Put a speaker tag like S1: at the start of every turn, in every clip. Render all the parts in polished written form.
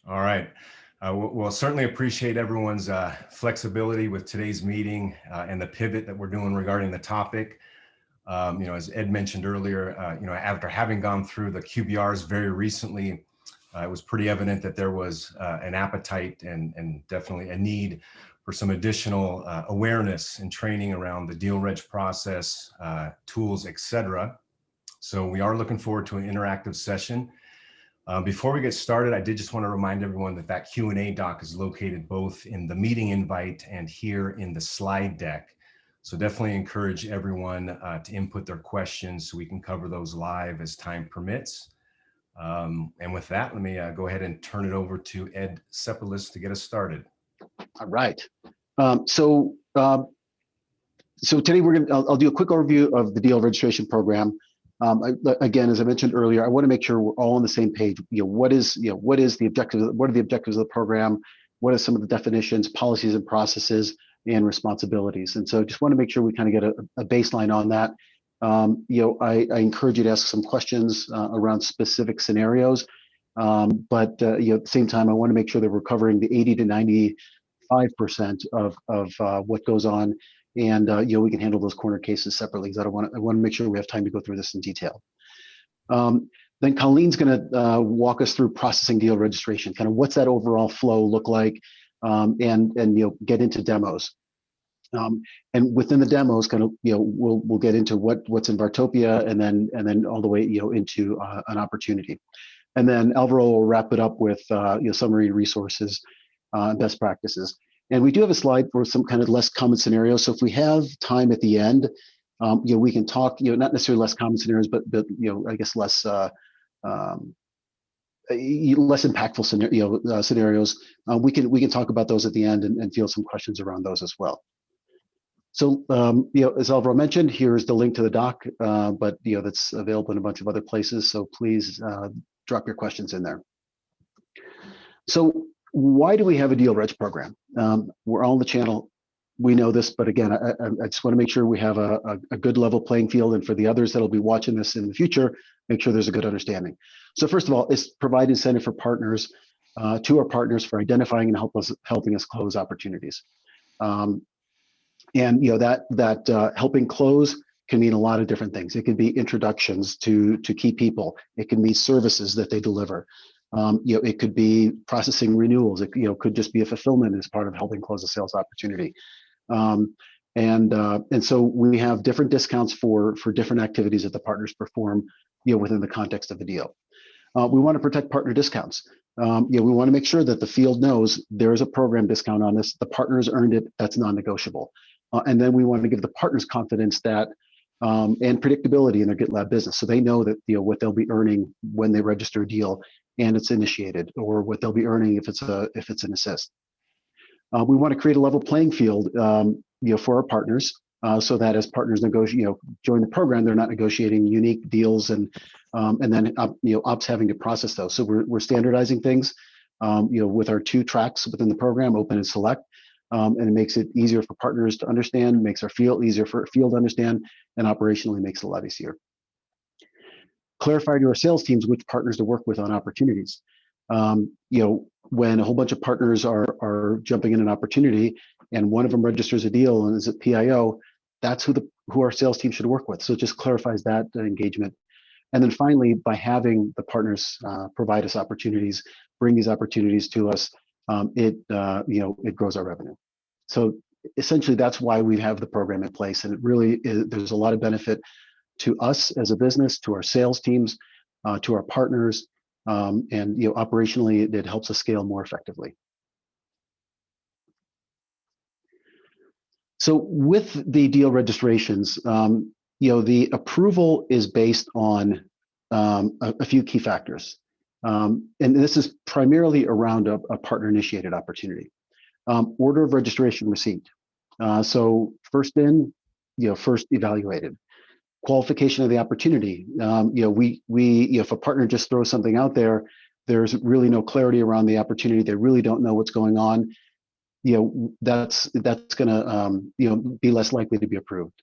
S1: All right. We'll certainly appreciate everyone's flexibility with today's meeting and the pivot that we're doing regarding the topic. As Ed mentioned earlier, after having gone through the QBRs very recently, it was pretty evident that there was an appetite and definitely a need for some additional awareness and training around the deal reg process, tools, etc. So we are looking forward to an interactive session. Before we get started, I did just want to remind everyone that that Q&A doc is located both in the meeting invite and here in the slide deck. So definitely encourage everyone to input their questions so we can cover those live as time permits. And with that, let me go ahead and turn it over to Ed Sepelis to get us started.
S2: All right. So today I'll do a quick overview of the deal registration program. Again, as I mentioned earlier, I want to make sure we're all on the same page. What is the objective? What are the objectives of the program? What are some of the definitions, policies, and processes, and responsibilities? And so, just want to make sure we kind of get a baseline on that. I encourage you to ask some questions around specific scenarios, but at the same time, I want to make sure that we're covering the 80 to 95% of what goes on. And we can handle those corner cases separately because I want to make sure we have time to go through this in detail. Then Colleen's going to walk us through processing deal registration, kind of what's that overall flow look like, and get into demos. And within the demos, kind of we'll get into what's in Vartopia, and then all the way into an opportunity. And then Alvaro will wrap it up with summary resources, best practices. And we do have a slide for some kind of less common scenarios. So if we have time at the end, we can talk, not necessarily less common scenarios, but I guess less impactful scenarios. We can talk about those at the end and field some questions around those as well. So as Alvaro mentioned, here's the link to the doc, but that's available in a bunch of other places. So please drop your questions in there. So why do we have a deal reg program? We're all on the channel. We know this, but again, I just want to make sure we have a good level playing field, and for the others that'll be watching this in the future, make sure there's a good understanding. So first of all, it's provide incentive for partners, to our partners for identifying and helping us close opportunities. And that helping close can mean a lot of different things. It could be introductions to key people. It can be services that they deliver. It could be processing renewals. It could just be a fulfillment as part of helping close a sales opportunity. And so we have different discounts for different activities that the partners perform within the context of the deal. We want to protect partner discounts. We want to make sure that the field knows there is a program discount on this. The partners earned it. That's non-negotiable. And then we want to give the partners confidence that and predictability in their GitLab business, so they know that what they'll be earning when they register a deal and it's initiated, or what they'll be earning if it's an assist. We want to create a level playing field, for our partners, so that as partners join the program, they're not negotiating unique deals and then ops having to process those. So we're standardizing things, with our 2 tracks within the program, open and select. And it makes it easier for partners to understand, makes our field easier for field to understand, and operationally makes it a lot easier. Clarify to our sales teams which partners to work with on opportunities. When a whole bunch of partners are jumping in an opportunity and one of them registers a deal and is a PIO, that's who our sales team should work with. So it just clarifies that engagement. And then finally, by having the partners provide us opportunities, bring these opportunities to us, it grows our revenue. So essentially, that's why we have the program in place, and it really there's a lot of benefit to us as a business, to our sales teams, to our partners, and operationally, it helps us scale more effectively. So with the deal registrations, the approval is based on a few key factors. And this is primarily around a partner-initiated opportunity. Order of registration received. So first in, first evaluated. Qualification of the opportunity. If a partner just throws something out there, there's really no clarity around the opportunity. They really don't know what's going on. That's going to be less likely to be approved.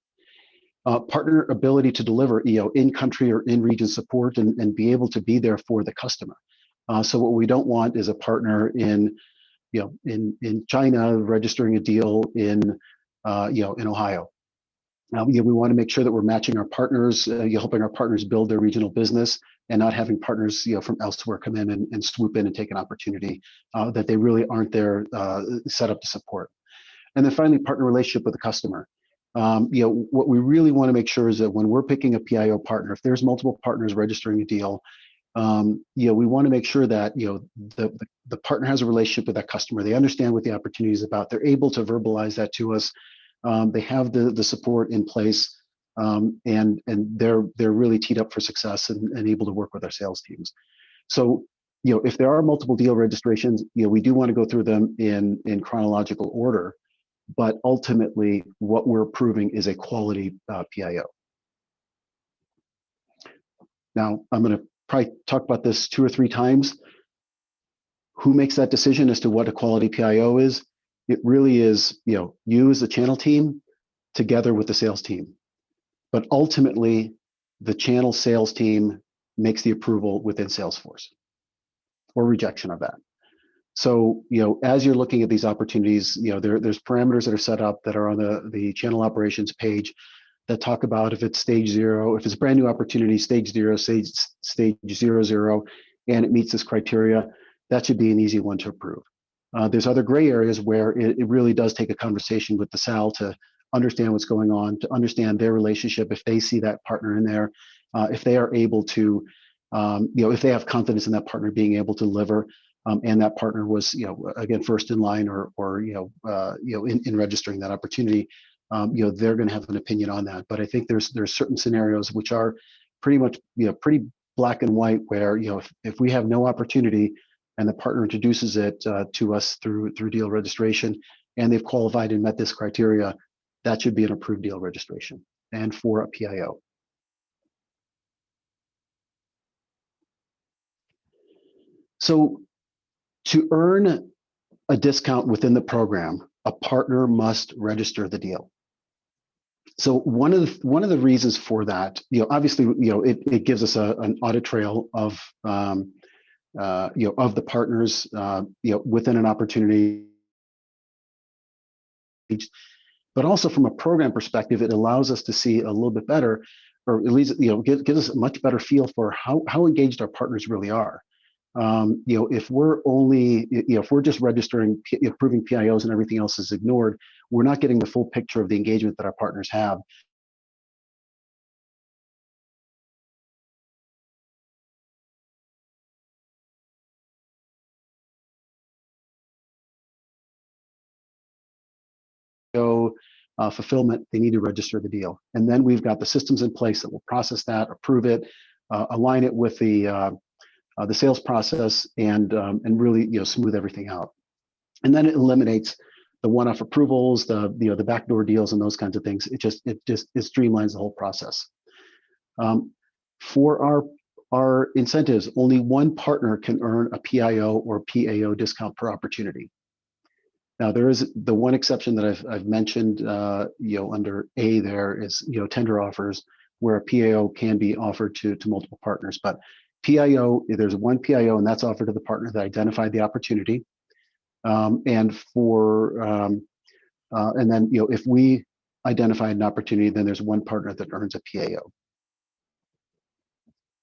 S2: Partner ability to deliver in country or in region support and be able to be there for the customer. So what we don't want is a partner in, in China registering a deal in, in Ohio. We want to make sure that we're matching our partners, helping our partners build their regional business, and not having partners, from elsewhere come in and swoop in and take an opportunity that they really aren't there set up to support. And then finally, partner relationship with the customer. What we really want to make sure is that when we're picking a PIO partner, if there's multiple partners registering a deal, we want to make sure that the partner has a relationship with that customer. They understand what the opportunity is about. They're able to verbalize that to us. They have the support in place, and they're really teed up for success and able to work with our sales teams. So, if there are multiple deal registrations, we do want to go through them in chronological order, but ultimately what we're approving is a quality PIO. Now, I'm going to probably talk about this 2 or 3 times. Who makes that decision as to what a quality PIO is? It really is, you as the channel team together with the sales team. But ultimately, the channel sales team makes the approval within Salesforce or rejection of that. So, as you're looking at these opportunities, there's parameters that are set up that are on the channel operations page that talk about if it's stage 0, if it's a brand new opportunity, stage 0, stage 0, and it meets this criteria, that should be an easy one to approve. There's other gray areas where it really does take a conversation with the SAL to understand what's going on, to understand their relationship, if they see that partner in there, if they are able to, if they have confidence in that partner being able to deliver, and that partner was, again, first in line or in registering that opportunity, they're going to have an opinion on that. But I think there's certain scenarios which are pretty much, pretty black and white, where, if we have no opportunity and the partner introduces it to us through deal registration, and they've qualified and met this criteria, that should be an approved deal registration and for a PIO. So to earn a discount within the program, a partner must register the deal. So one of the reasons for that, obviously, it gives us an audit trail of of the partners, within an opportunity. But also from a program perspective, it allows us to see a little bit better, or at least, gives us a much better feel for how engaged our partners really are. If we're only, if we're just registering, approving PIOs and everything else is ignored, we're not getting the full picture of the engagement that our partners have. Fulfillment, they need to register the deal. And then we've got the systems in place that will process that, approve it, align it with the sales process, and really, smooth everything out. And then it eliminates the one-off approvals, the backdoor deals, and those kinds of things. It streamlines the whole process. For our incentives, only one partner can earn a PIO or PAO discount per opportunity. Now, there is the one exception that I've mentioned, under A there is, tender offers, where a PIO can be offered to multiple partners. But PIO, there's one PIO, and that's offered to the partner that identified the opportunity. And then, if we identify an opportunity, then there's one partner that earns a PAO.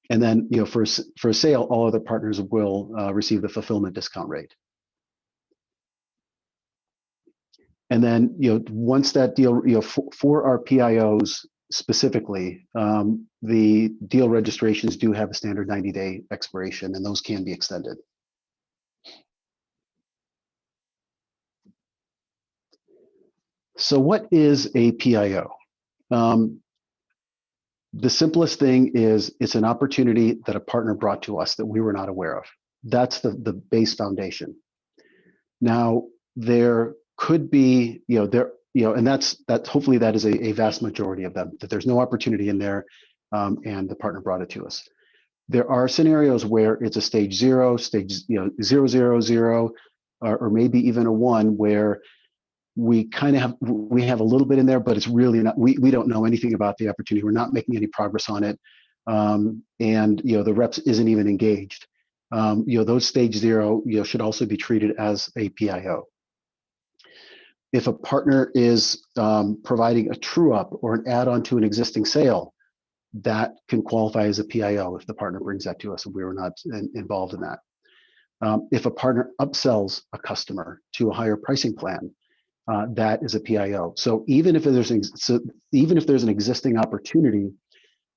S2: And then, for a sale, all other partners will receive the fulfillment discount rate. And then, once that deal, for our PIOs specifically, the deal registrations do have a standard 90-day expiration, and those can be extended. So what is a PIO? The simplest thing is it's an opportunity that a partner brought to us that we were not aware of. That's the base foundation. Now, there could be, and that's hopefully that is a vast majority of them, that there's no opportunity in there, and the partner brought it to us. There are scenarios where it's a stage 0, stage 000, or maybe even a 1, where we have a little bit in there, but it's really not, we don't know anything about the opportunity. We're not making any progress on it. And the reps isn't even engaged. those stage 0, should also be treated as a PIO. If a partner is providing a true up or an add-on to an existing sale, that can qualify as a PIO if the partner brings that to us and we were not involved in that. If a partner upsells a customer to a higher pricing plan, that is a PIO. So even if there's an existing opportunity,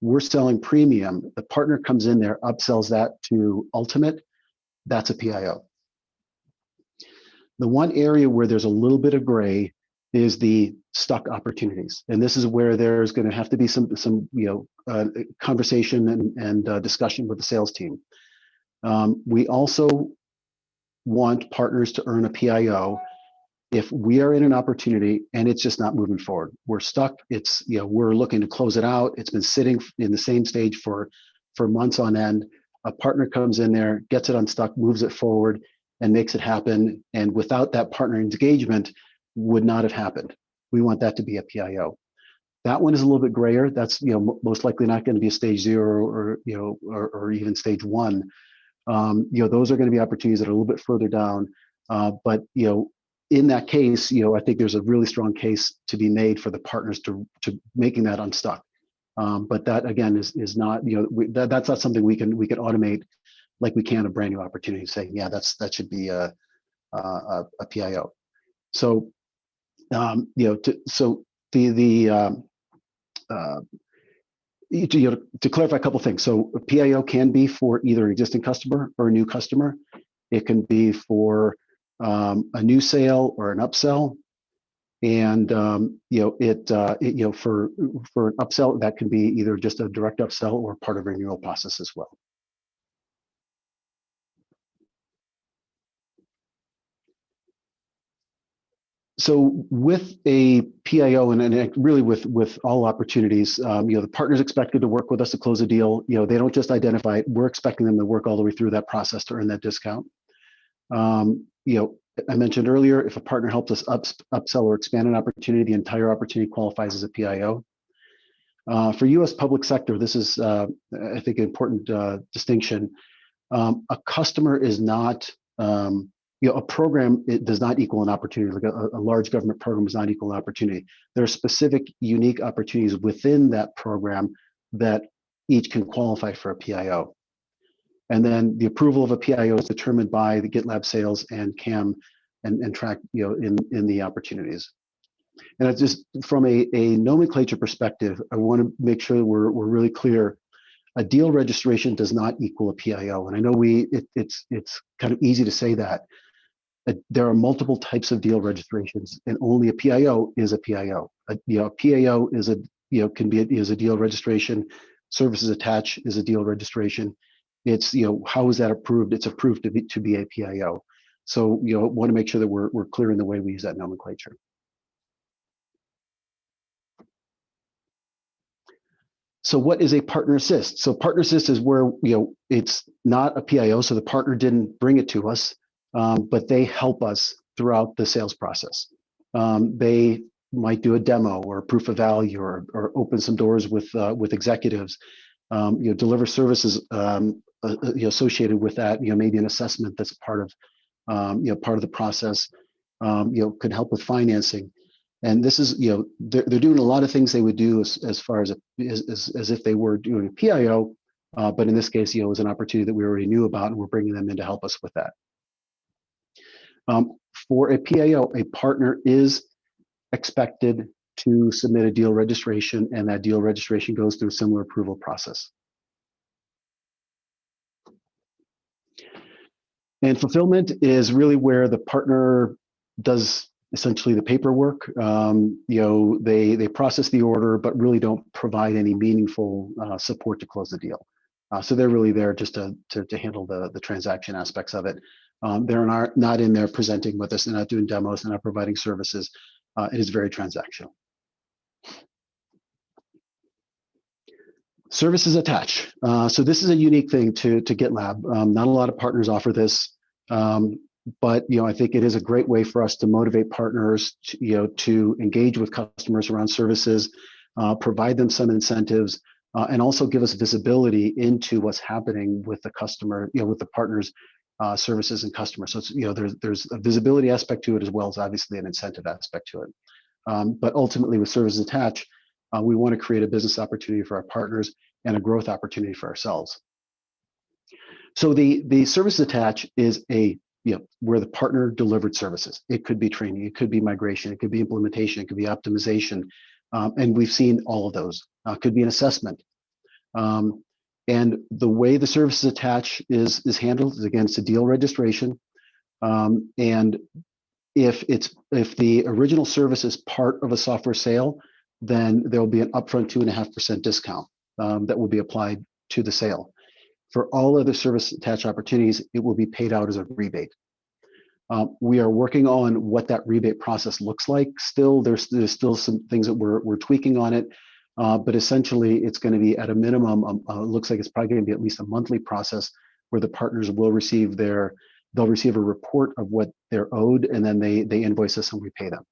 S2: we're selling premium, the partner comes in there, upsells that to Ultimate, that's a PIO. The one area where there's a little bit of gray is the stuck opportunities. And this is where there's going to have to be some conversation and discussion with the sales team. We also want partners to earn a PIO if we are in an opportunity and it's just not moving forward. We're stuck. It's, we're looking to close it out. It's been sitting in the same stage for months on end. A partner comes in there, gets it unstuck, moves it forward, and makes it happen. And without that partner engagement, would not have happened. We want that to be a PIO. That one is a little bit grayer. That's most likely not going to be a stage 0 or even stage 1. Those are going to be opportunities that are a little bit further down. But in that case, I think there's a really strong case to be made for the partners to making that unstuck. But that again is not that's not something we can automate like we can a brand new opportunity, saying that should be a PIO. So to clarify a couple things. So a PIO can be for either an existing customer or a new customer. It can be for a new sale or an upsell. And for an upsell, that can be either just a direct upsell or part of a renewal process as well. So with a PIO and really with all opportunities, the partner's expected to work with us to close a deal. They don't just identify it. We're expecting them to work all the way through that process to earn that discount. I mentioned earlier, if a partner helps us upsell or expand an opportunity, the entire opportunity qualifies as a PIO. For U.S. public sector, this is, I think, an important distinction. A customer is not, a program, it does not equal an opportunity. Like a large government program does not equal an opportunity. There are specific, unique opportunities within that program that each can qualify for a PIO. And then the approval of a PIO is determined by the GitLab sales and CAM and track, in the opportunities. And it's just from a nomenclature perspective, I want to make sure that we're really clear. A deal registration does not equal a PIO. And I know it's kind of easy to say that. There are multiple types of deal registrations, and only a PIO is a PIO. A PIO is a deal registration. Services attached is a deal registration. It's how is that approved? It's approved to be a PIO. So want to make sure that we're clear in the way we use that nomenclature. So what is a partner assist? So partner assist is where it's not a PIO, so the partner didn't bring it to us, but they help us throughout the sales process. They might do a demo or a proof of value or open some doors with executives. Deliver services associated with that. Maybe an assessment that's part of the process. Could help with financing. And this is, they're doing a lot of things they would do as far as if they were doing a PIO, but in this case, it was an opportunity that we already knew about, and we're bringing them in to help us with that. For a PIO, a partner is expected to submit a deal registration, and that deal registration goes through a similar approval process. And fulfillment is really where the partner does essentially the paperwork. They process the order, but really don't provide any meaningful support to close the deal. So they're really there just to handle the transaction aspects of it. They're not in there presenting with us. They're not doing demos. They're not providing services. It is very transactional. Services attach. So this is a unique thing to GitLab. Not a lot of partners offer this. But I think it is a great way for us to motivate partners to engage with customers around services, provide them some incentives, and also give us visibility into what's happening with the customer, with the partners, services and customers. So it's, there's a visibility aspect to it as well as obviously an incentive aspect to it. But ultimately with services attached, we want to create a business opportunity for our partners and a growth opportunity for ourselves. So the service attach is where the partner delivered services. It could be training, it could be migration, it could be implementation, it could be optimization, and we've seen all of those. Could be an assessment. And the way the services attach is handled is, again, it's a deal registration, and if the original service is part of a software sale, then there will be an upfront 2.5% discount that will be applied to the sale. For all other service attached opportunities, it will be paid out as a rebate. We are working on what that rebate process looks like. Still, there's still some things that we're tweaking on it, but essentially, it's going to be at a minimum. Looks like it's probably going to be at least a monthly process where the partners will receive they'll receive a report of what they're owed, and then they invoice us and we pay them.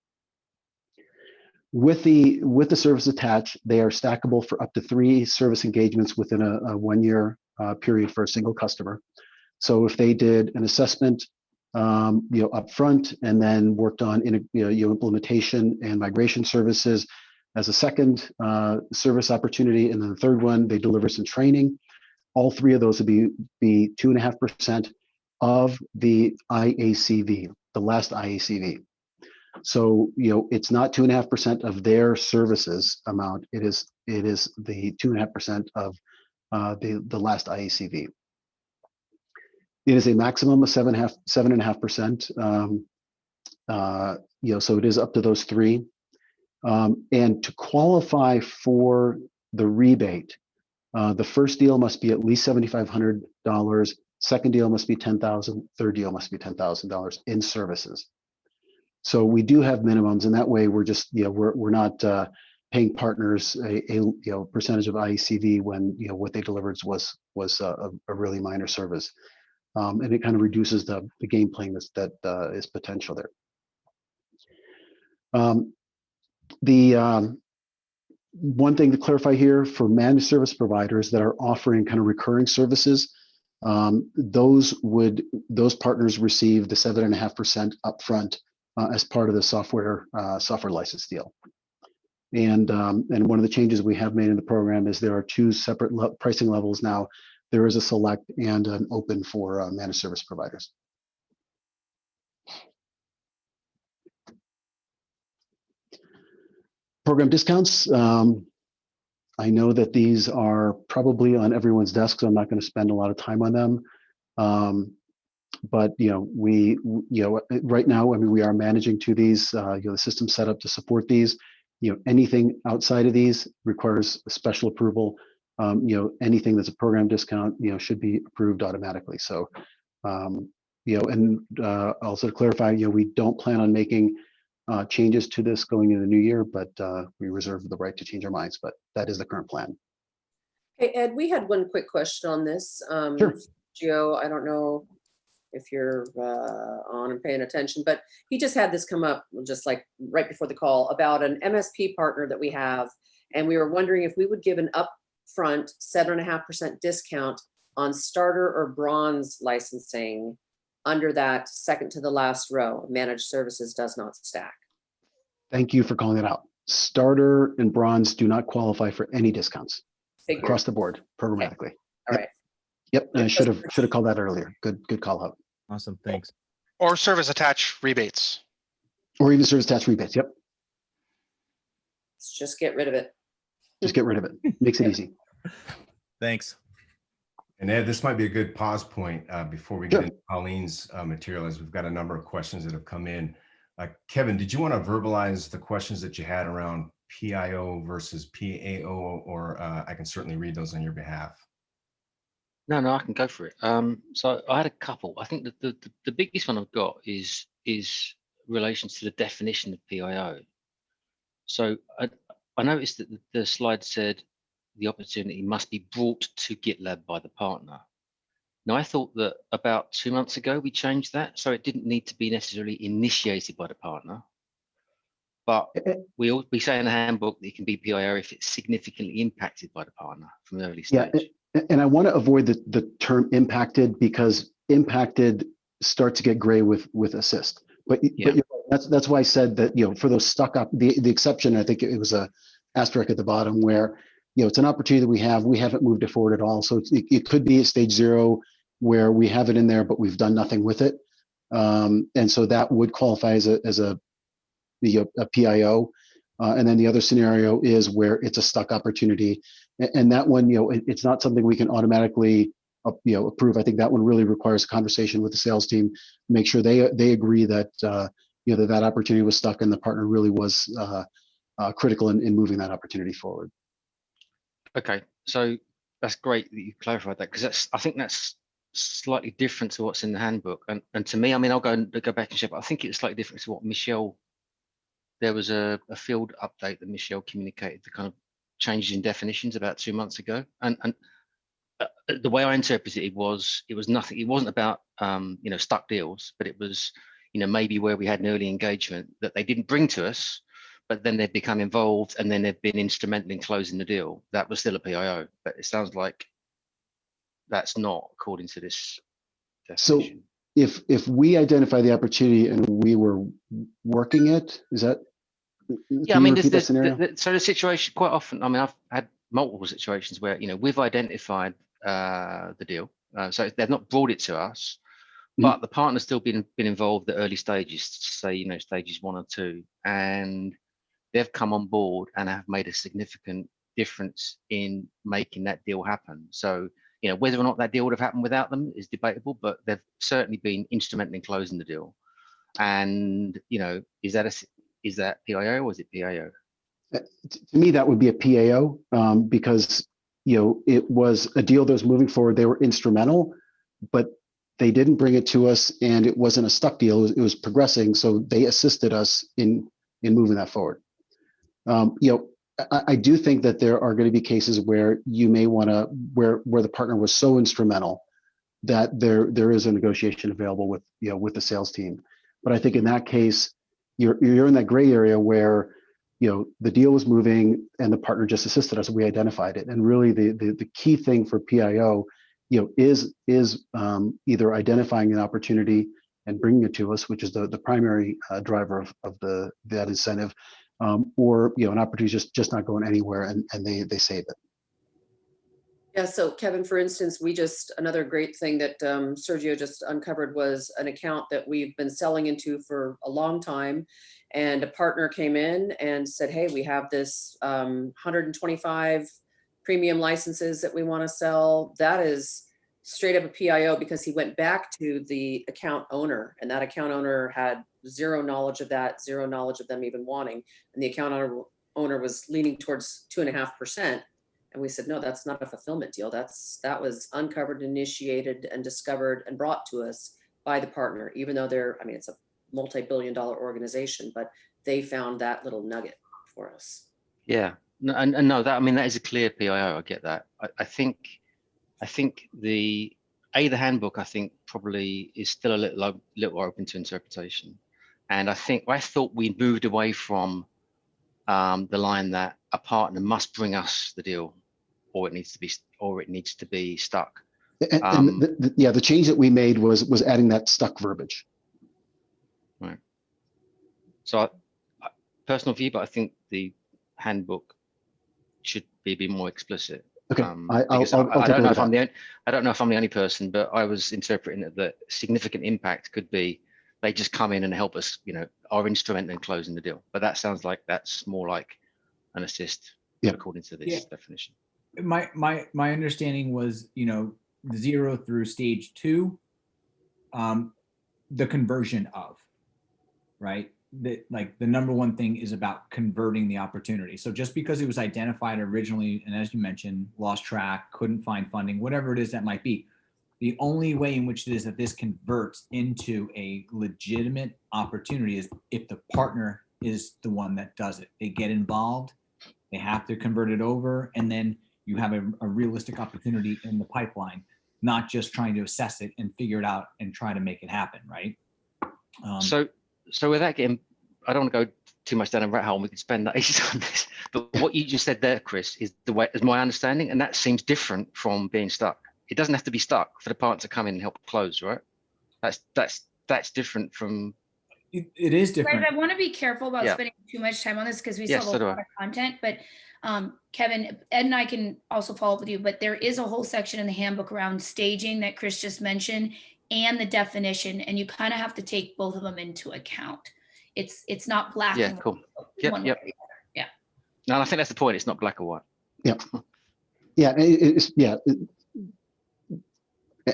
S2: With the service attached, they are stackable for up to 3 service engagements within a 1-year period for a single customer. So if they did an assessment, up front, and then worked on implementation and migration services as a second service opportunity, and then the third one they deliver some training, all 3 of those would be 2.5% of the IACV, the last IACV. So it's not 2.5% of their services amount. It is the 2.5% of the last IACV. It is a maximum of 7.5%. So it is up to those 3. And to qualify for the rebate, the first deal must be at least $7,500. Second deal must be $10,000. Third deal must be $10,000 in services. So we do have minimums, and that way we're just we're not paying partners a percentage of IACV when what they delivered was a really minor service, and it kind of reduces the game playing that is potential there. The one thing to clarify here for managed service providers that are offering kind of recurring services, those partners receive the 7.5% upfront as part of the software license deal. And one of the changes we have made in the program is there are 2 separate pricing levels now. There is a select and an open for managed service providers. Program discounts. I know that these are probably on everyone's desk, so I'm not going to spend a lot of time on them. But we right now, I mean, we are managing to these. The system set up to support these. Anything outside of these requires a special approval. Anything that's a program discount, should be approved automatically. So, and also to clarify, we don't plan on making changes to this going into the new year, but we reserve the right to change our minds. But that is the current plan.
S3: Hey, Ed, we had one quick question on this.
S2: Sure.
S3: Gio, I don't know if you're on and paying attention, but he just had this come up just like right before the call about an MSP partner that we have. And we were wondering if we would give an upfront 7.5% discount on starter or bronze licensing under that second to the last row. Managed services does not stack.
S2: Thank you for calling it out. Starter and bronze do not qualify for any discounts across the board programmatically.
S3: Okay. All right.
S2: Yep, and I should have called that earlier. Good call out.
S4: Awesome, thanks.
S5: Or service attached rebates.
S2: Or even service attached rebates. Yep.
S3: Let's just get rid of it.
S2: Just get rid of it. Makes it easy.
S4: Thanks.
S1: And Ed, this might be a good pause point before we get into Colleen's material, as we've got a number of questions that have come in. Kevin, did you want to verbalize the questions that you had around PIO versus PAO, or I can certainly read those on your behalf?
S6: No, I can go for it. So I had a couple. I think that the biggest one I've got is relations to the definition of PIO. So I noticed that the slide said the opportunity must be brought to GitLab by the partner. Now, I thought that about 2 months ago we changed that, so it didn't need to be necessarily initiated by the partner. But
S2: Eh,
S6: we say in the handbook that it can be PIO if it's significantly impacted by the partner from the early
S2: Yeah,
S6: stage.
S2: and I want to avoid the term impacted, because impacted starts to get gray with assist. But
S6: Yeah.
S2: you're right. That's why I said that, for those stuck up, the exception, I think it was a asterisk at the bottom where, it's an opportunity that we haven't moved it forward at all. So it could be at stage 0 where we have it in there, but we've done nothing with it. And so that would qualify as a PIO. And then the other scenario is where it's a stuck opportunity. And that one, it's not something we can automatically, approve. I think that one really requires a conversation with the sales team, make sure they agree that, that opportunity was stuck and the partner really was critical in moving that opportunity forward.
S6: Okay, so that's great that you clarified that, because I think that's slightly different to what's in the handbook. And to me, I mean, I'll go back and check, but I think it's slightly different to what Michelle. There was a field update that Michelle communicated, the kind of changes in definitions about 2 months ago, and the way I interpreted it was nothing. It wasn't about stuck deals, but it was maybe where we had an early engagement that they didn't bring to us, but then they've become involved and then they've been instrumental in closing the deal. That was still a PIO, but it sounds like that's not according to this definition.
S2: So if we identify the opportunity and we were working it, is that?
S6: Yeah, I mean, so the situation quite often. I mean, I've had multiple situations where we've identified the deal, so they've not brought it to us, but the partner's still been involved at early stages, say stages 1 or 2, and they've come on board and have made a significant difference in making that deal happen. So whether or not that deal would have happened without them is debatable, but they've certainly been instrumental in closing the deal. And is that PIO or is it PAO?
S2: To me, that would be a PAO, because it was a deal that was moving forward. They were instrumental, but they didn't bring it to us, and it wasn't a stuck deal. It was progressing, so they assisted us in moving that forward. I do think that there are going to be cases where you may want to where the partner was so instrumental that there is a negotiation available with with the sales team. But I think in that case, you're in that gray area where the deal was moving and the partner just assisted us. We identified it, and really the key thing for PIO is either identifying an opportunity and bringing it to us, which is the primary driver of that incentive, or an opportunity just not going anywhere, and they save it.
S3: Yeah, so Kevin, for instance, another great thing that Sergio just uncovered was an account that we've been selling into for a long time. And a partner came in and said, hey, we have this 125 premium licenses that we want to sell. That is straight up a PIO, because he went back to the account owner, and that account owner had zero knowledge of that, zero knowledge of them even wanting. And the account owner was leaning towards 2.5%. And we said, no, that's not a fulfillment deal. That was uncovered, initiated, and discovered and brought to us by the partner, even though it's a multi-billion-dollar organization, but they found that little nugget for us.
S6: Yeah, no, and no, that is a clear PIO. I get that. I think the handbook, I think, probably is still a little open to interpretation. And I thought we moved away from the line that a partner must bring us the deal, or it needs to be stuck.
S2: And the change that we made was adding that stuck verbiage.
S6: Right. So, personal view, but I think the handbook should be a bit more explicit.
S2: Okay,
S6: I don't know if I'm the only person, but I was interpreting it that significant impact could be they just come in and help us, are instrumental in closing the deal. But that sounds like that's more like an assist, according to this definition.
S7: My understanding was, 0 through stage 2, the conversion of, right? The number one thing is about converting the opportunity. So just because it was identified originally, and as you mentioned, lost track, couldn't find funding, whatever it is that might be, the only way in which it is that this converts into a legitimate opportunity is if the partner is the one that does it. They get involved, they have to convert it over, and then you have a realistic opportunity in the pipeline, not just trying to assess it and figure it out and try to make it happen, right?
S6: So without getting I don't want to go too much down a rat hole, and we can spend ages on this. But what you just said there, Chris, is my understanding, and that seems different from being stuck. It doesn't have to be stuck for the partner to come in and help close, right? That's different from.
S7: It is different.
S8: Right, I want to be careful about
S6: Yeah.
S8: spending too much time on this because we
S6: Yes,
S8: still have
S6: so
S8: a
S6: do
S8: lot of content. But Kevin, Ed and I can also follow up with you. But there is a whole section in the handbook around staging that Chris just mentioned and the definition, and you kind of have to take both of them into account. It's not black
S6: Yeah,
S8: and
S6: cool.
S8: white, one way
S6: Yep.
S8: or the other. Yeah.
S6: No, I think that's the point. It's not black or white.
S2: Yeah,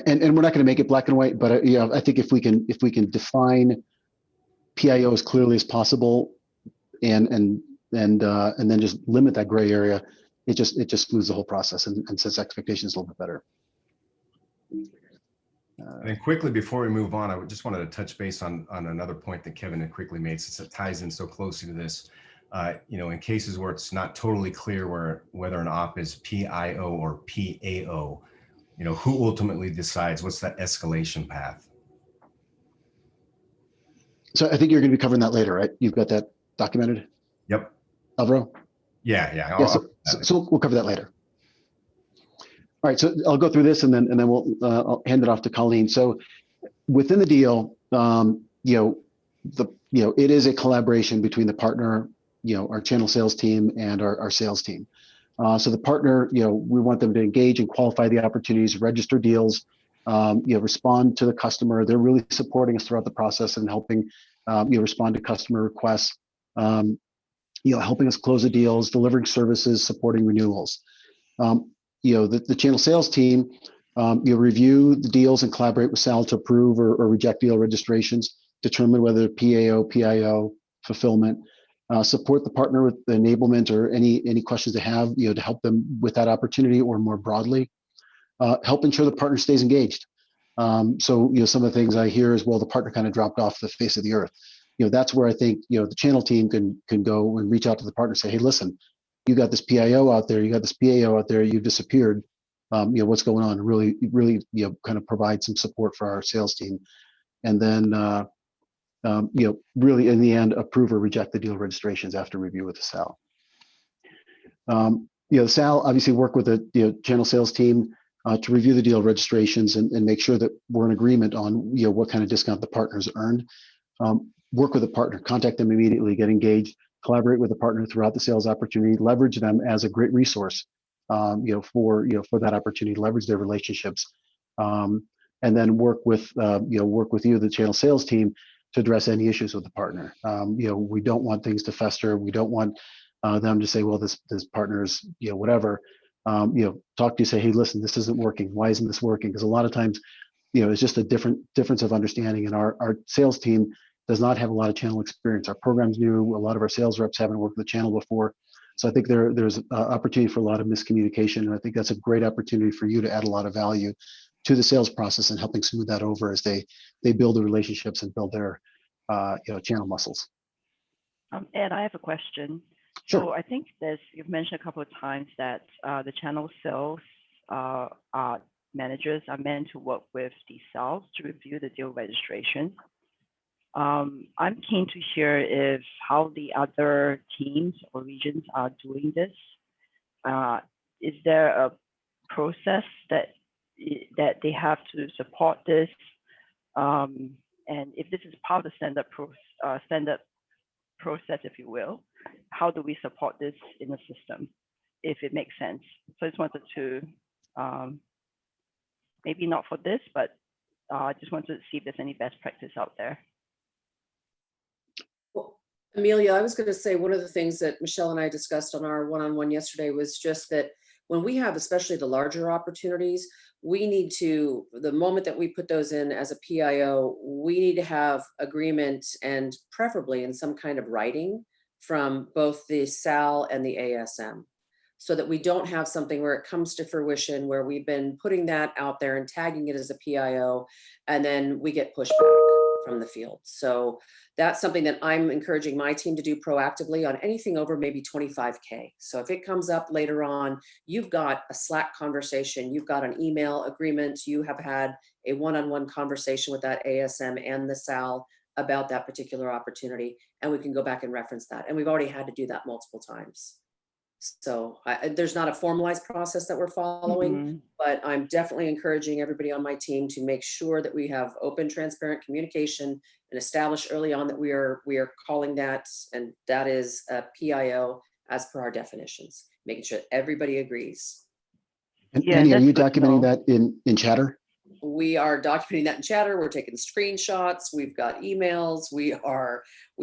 S2: and we're not going to make it black and white, but I think if we can define PIO as clearly as possible, and then just limit that gray area, it just smooths the whole process and sets expectations a little bit better.
S1: And quickly before we move on, I just wanted to touch base on another point that Kevin had quickly made, since it ties in so closely to this. In cases where it's not totally clear whether an op is PIO or PAO, who ultimately decides what's that escalation path?
S2: So I think you're going to be covering that later, right? You've got that documented?
S1: Yep.
S2: Alvaro?
S1: Yeah.
S2: So we'll cover that later. All right, so I'll go through this and then I'll hand it off to Colleen. So within the deal, it is a collaboration between the partner, our channel sales team and our sales team. So the partner, we want them to engage and qualify the opportunities, register deals, respond to the customer. They're really supporting us throughout the process and helping, respond to customer requests, helping us close the deals, delivering services, supporting renewals. The channel sales team, review the deals and collaborate with Sal to approve or reject deal registrations, determine whether PAO, PIO, fulfillment, support the partner with the enablement or any questions they have, to help them with that opportunity or more broadly, help ensure the partner stays engaged. So some of the things I hear is, well, the partner kind of dropped off the face of the earth. That's where I think, the channel team can go and reach out to the partner and say, hey, listen, you got this PIO out there, you got this PAO out there, you disappeared. What's going on? Really, kind of provide some support for our sales team. And then, really in the end, approve or reject the deal registrations after review with the SAL. The SAL obviously work with the channel sales team to review the deal registrations and make sure that we're in agreement on, what kind of discount the partner's earned. Work with the partner, contact them immediately, get engaged, collaborate with the partner throughout the sales opportunity, leverage them as a great resource, for that opportunity, leverage their relationships, and then work with you, the channel sales team, to address any issues with the partner. We don't want things to fester. We don't want them to say, well, this partner's, whatever. Talk to you, say, hey, listen, this isn't working. Why isn't this working? Because a lot of times, it's just a difference of understanding, and our sales team does not have a lot of channel experience. Our program's new. A lot of our sales reps haven't worked with the channel before. So I think there's opportunity for a lot of miscommunication. And I think that's a great opportunity for you to add a lot of value to the sales process and helping smooth that over as they build the relationships and build their channel muscles.
S9: Ed, I have a question.
S2: Sure.
S9: So I think you've mentioned a couple of times that the channel sales managers are meant to work with the sales to review the deal registration. I'm keen to hear how the other teams or regions are doing this. Is there a process that they have to support this? And if this is part of the standard process, if you will, how do we support this in the system, if it makes sense? So I just wanted to, maybe not for this, but I just wanted to see if there's any best practice out there.
S3: Well, Amelia, I was going to say one of the things that Michelle and I discussed on our one-on-one yesterday was just that when we have especially the larger opportunities, we need to, the moment that we put those in as a PIO, we need to have agreement, and preferably in some kind of writing, from both the SAL and the ASM, so that we don't have something where it comes to fruition where we've been putting that out there and tagging it as a PIO, and then we get pushback from the field. So that's something that I'm encouraging my team to do proactively on anything over maybe 25K. So if it comes up later on, you've got a Slack conversation, you've got an email agreement, you have had a one-on-one conversation with that ASM and the SAL, about that particular opportunity, and we can go back and reference that. And we've already had to do that multiple times. So there's not a formalized process that we're following,
S9: Mhm.
S3: but I'm definitely encouraging everybody on my team to make sure that we have open, transparent communication and establish early on that we are calling that, and that is a PIO as per our definitions, making sure that everybody agrees.
S2: And
S9: Yeah,
S2: Annie, are
S9: that's
S2: you
S9: good to
S2: documenting
S9: know.
S2: that in Chatter?
S3: We are documenting that in Chatter. We're taking screenshots. We've got emails. We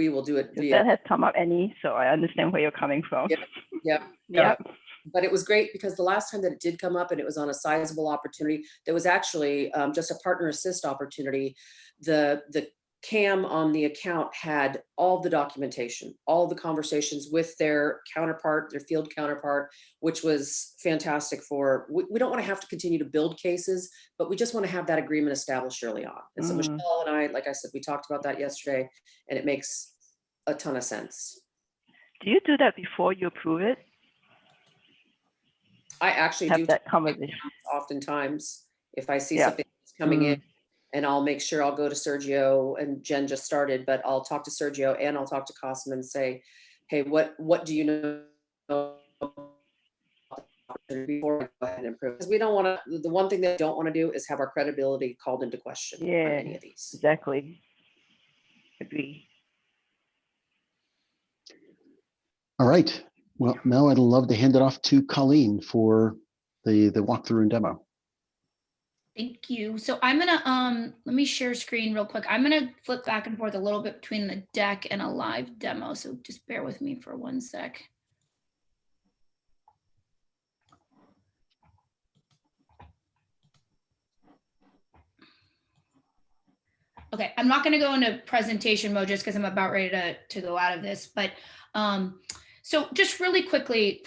S3: will do it
S9: 'Cause
S3: via.
S9: that has come up, Annie, so I understand where you're coming from.
S3: Yep, yep.
S9: Yep.
S3: But it was great because the last time that it did come up and it was on a sizable opportunity, there was actually just a partner assist opportunity. The CAM on the account had all the documentation, all the conversations with their counterpart, their field counterpart, which was fantastic for, we don't want to have to continue to build cases, but we just want to have that agreement established early on. And so
S9: Mhm.
S3: Michelle and I, like I said, we talked about that yesterday, and it makes a ton of sense.
S9: Do you do that before you approve it?
S3: I actually
S9: Have
S3: do
S9: that conversation.
S3: oftentimes if I see
S9: Yeah.
S3: something that's coming in, and I'll make sure I'll go to Sergio, and Jen just started, but I'll talk to Sergio and I'll talk to Cosm and say, hey, what do you know before I go ahead and approve? Because we don't want to, the one thing that I don't want to do is have our credibility called into question on
S9: Yeah,
S3: any of these.
S9: exactly. Agree.
S2: All right. Well, now I'd love to hand it off to Colleen for the walkthrough and demo.
S8: Thank you. So I'm gonna let me share screen real quick. I'm gonna flip back and forth a little bit between the deck and a live demo. So just bear with me for 1 sec. Okay, I'm not gonna go into presentation mode just because I'm about ready to go out of this, but so just really quickly,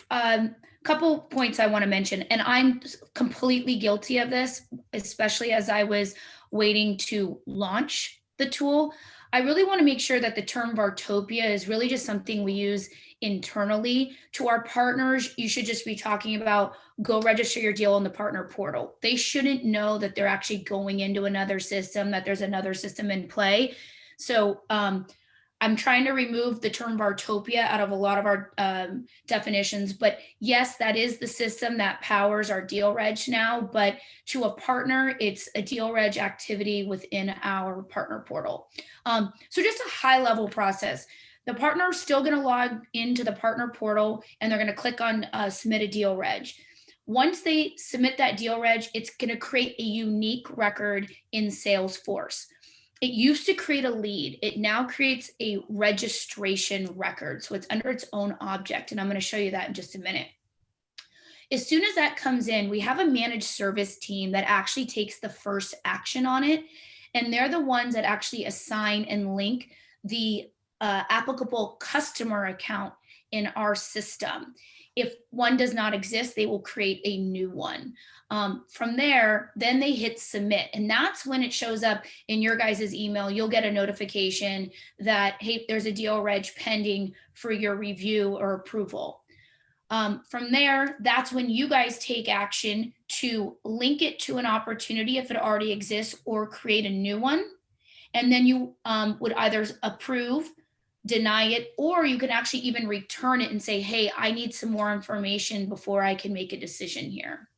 S8: couple points I want to mention, and I'm completely guilty of this, especially as I was waiting to launch the tool. I really want to make sure that the term Vartopia is really just something we use internally. To our partners, you should just be talking about go register your deal in the partner portal. They shouldn't know that they're actually going into another system, that there's another system in play. So I'm trying to remove the term Vartopia out of a lot of our definitions, but yes, that is the system that powers our deal reg now, but to a partner, it's a deal reg activity within our partner portal. So just a high level process. The partner is still gonna log into the partner portal and they're gonna click on submit a deal reg. Once they submit that deal reg, it's gonna create a unique record in Salesforce. It used to create a lead. It now creates a registration record. So it's under its own object. And I'm going to show you that in just a minute. As soon as that comes in, we have a managed service team that actually takes the first action on it. And they're the ones that actually assign and link the applicable customer account in our system. If one does not exist, they will create a new one. From there, then they hit submit. And that's when it shows up in your guys' email. You'll get a notification that, hey, there's a deal reg pending for your review or approval. From there, that's when you guys take action to link it to an opportunity if it already exists or create a new one. And then you would either approve, deny it, or you can actually even return it and say, hey, I need some more information before I can make a decision here.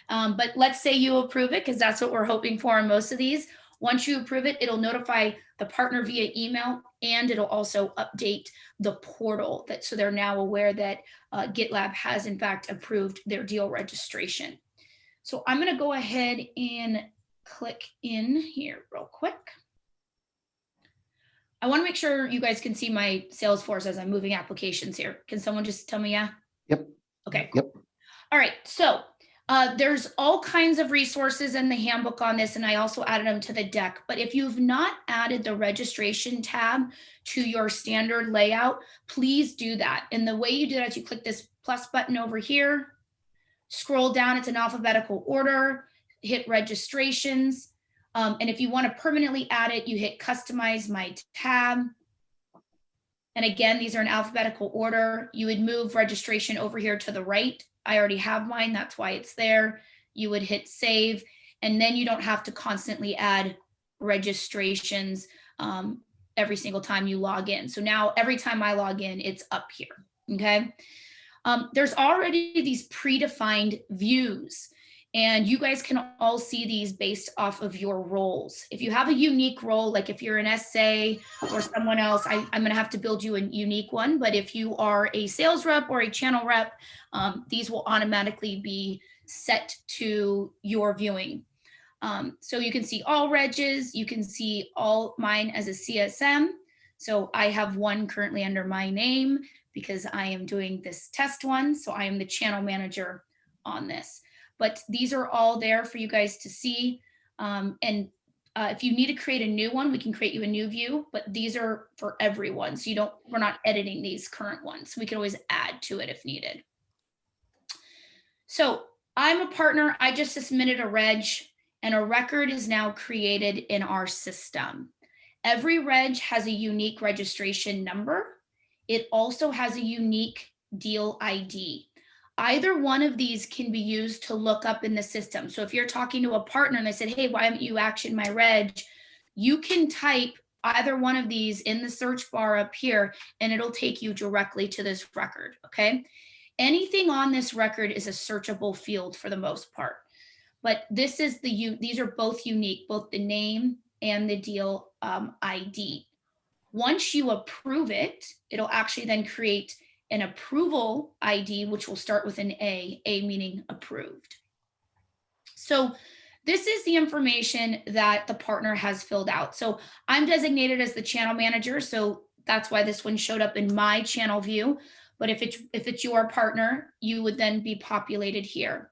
S8: But let's say you approve it, because that's what we're hoping for in most of these. Once you approve it, it'll notify the partner via email, and it'll also update the portal so they're now aware that GitLab has in fact approved their deal registration. So I'm going to go ahead and click in here real quick. I want to make sure you guys can see my Salesforce as I'm moving applications here. Can someone just tell me yeah?
S2: Yep.
S8: Okay.
S2: Yep.
S8: All right. So there's all kinds of resources in the handbook on this, and I also added them to the deck. But if you've not added the registration tab to your standard layout, please do that. And the way you do that is you click this plus button over here, scroll down, it's in alphabetical order, hit registrations. And if you want to permanently add it, you hit customize my tab. And again, these are in alphabetical order. You would move registration over here to the right. I already have mine, that's why it's there. You would hit save, and then you don't have to constantly add registrations every single time you log in. So now every time I log in, it's up here, okay? There's already these predefined views, and you guys can all see these based off of your roles. If you have a unique role, like if you're an SA or someone else, I'm gonna have to build you a unique one. But if you are a sales rep or a channel rep, these will automatically be set to your viewing. So you can see all regs, you can see all mine as a CSM. So I have one currently under my name because I am doing this test one. So I am the channel manager on this. But these are all there for you guys to see. If you need to create a new one, we can create you a new view, but these are for everyone. So we're not editing these current ones. We can always add to it if needed. So I'm a partner. I just submitted a reg, and a record is now created in our system. Every reg has a unique registration number. It also has a unique deal ID. Either one of these can be used to look up in the system. So if you're talking to a partner and they said, hey, why haven't you actioned my reg? You can type either one of these in the search bar up here, and it'll take you directly to this record, okay? Anything on this record is a searchable field for the most part. But these are both unique, both the name and the deal ID. Once you approve it, it'll actually then create an approval ID, which will start with an A meaning approved. So this is the information that the partner has filled out. So I'm designated as the channel manager, so that's why this one showed up in my channel view. But if it's your partner, you would then be populated here.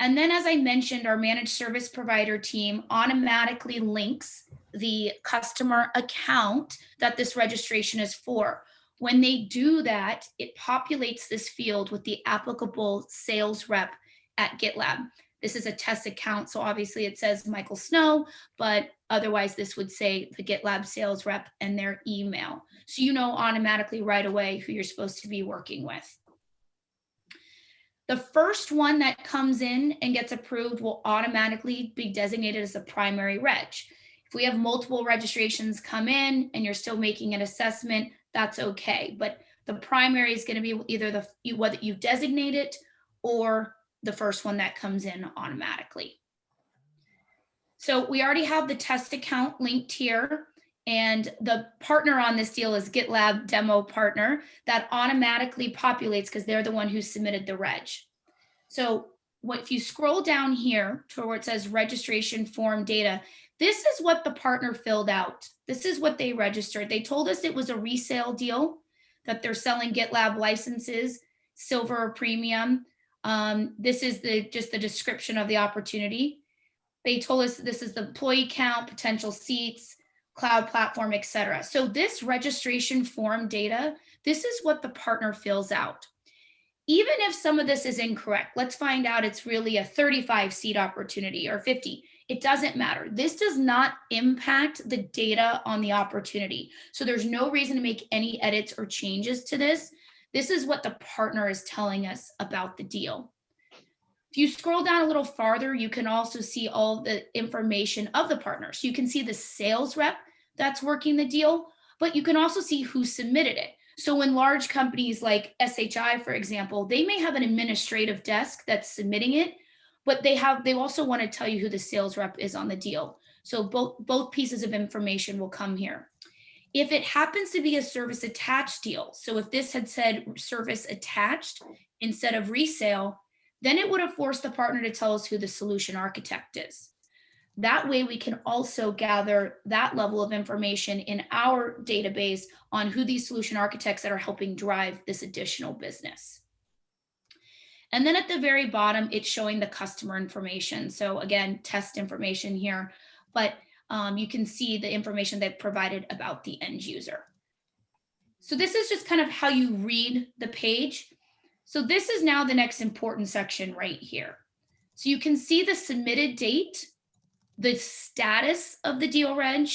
S8: And then, as I mentioned, our managed service provider team automatically links the customer account that this registration is for. When they do that, it populates this field with the applicable sales rep at GitLab. This is a test account, so obviously it says Michael Snow, but otherwise this would say the GitLab sales rep and their email. So you know automatically right away who you're supposed to be working with. The first one that comes in and gets approved will automatically be designated as the primary reg. If we have multiple registrations come in and you're still making an assessment, that's okay. But the primary is going to be either whether you designate it or the first one that comes in automatically. So we already have the test account linked here, and the partner on this deal is GitLab demo partner. That automatically populates because they're the one who submitted the reg. So if you scroll down here to where it says registration form data, this is what the partner filled out. This is what they registered. They told us it was a resale deal, that they're selling GitLab licenses, silver or premium. This is just the description of the opportunity. They told us this is the employee count, potential seats, cloud platform, etc. So this registration form data, this is what the partner fills out. Even if some of this is incorrect, let's find out it's really a 35 seat opportunity or 50. It doesn't matter. This does not impact the data on the opportunity. So there's no reason to make any edits or changes to this. This is what the partner is telling us about the deal. If you scroll down a little farther, you can also see all the information of the partner. So you can see the sales rep that's working the deal, but you can also see who submitted it. So in large companies like SHI, for example, they may have an administrative desk that's submitting it, but they also want to tell you who the sales rep is on the deal. So both pieces of information will come here. If it happens to be a service attached deal, so if this had said service attached instead of resale, then it would have forced the partner to tell us who the solution architect is. That way we can also gather that level of information in our database on who these solution architects that are helping drive this additional business. And then at the very bottom, it's showing the customer information. So again, test information here, but you can see the information they've provided about the end user. So this is just kind of how you read the page. So this is now the next important section right here. So you can see the submitted date, the status of the deal reg.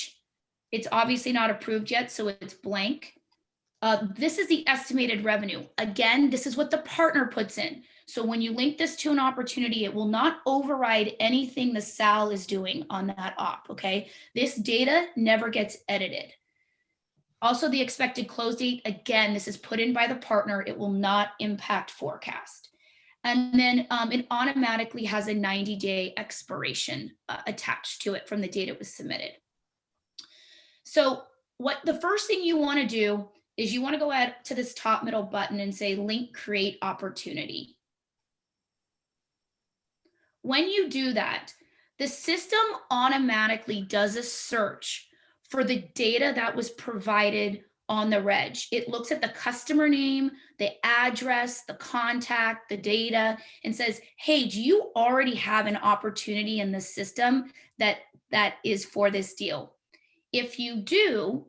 S8: It's obviously not approved yet, so it's blank. This is the estimated revenue. Again, this is what the partner puts in. So when you link this to an opportunity, it will not override anything the SAL is doing on that op, okay? This data never gets edited. Also, the expected close date, again, this is put in by the partner. It will not impact forecast. And then it automatically has a 90-day expiration attached to it from the date it was submitted. So what the first thing you want to do is you want to go ahead to this top middle button and say link create opportunity. When you do that, the system automatically does a search for the data that was provided on the reg. It looks at the customer name, the address, the contact, the data, and says, hey, do you already have an opportunity in the system that is for this deal? If you do,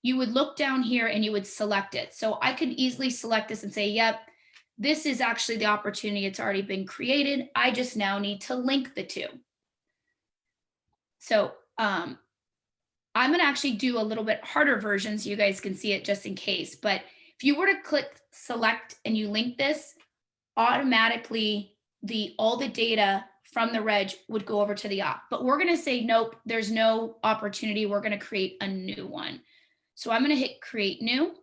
S8: you would look down here and you would select it. So I could easily select this and say, yep, this is actually the opportunity. It's already been created. I just now need to link the two. So I'm going to actually do a little bit harder version so you guys can see it just in case. But if you were to click select and you link this, automatically all the data from the reg would go over to the op. But we're going to say, nope, there's no opportunity. We're going to create a new one. So I'm going to hit create new.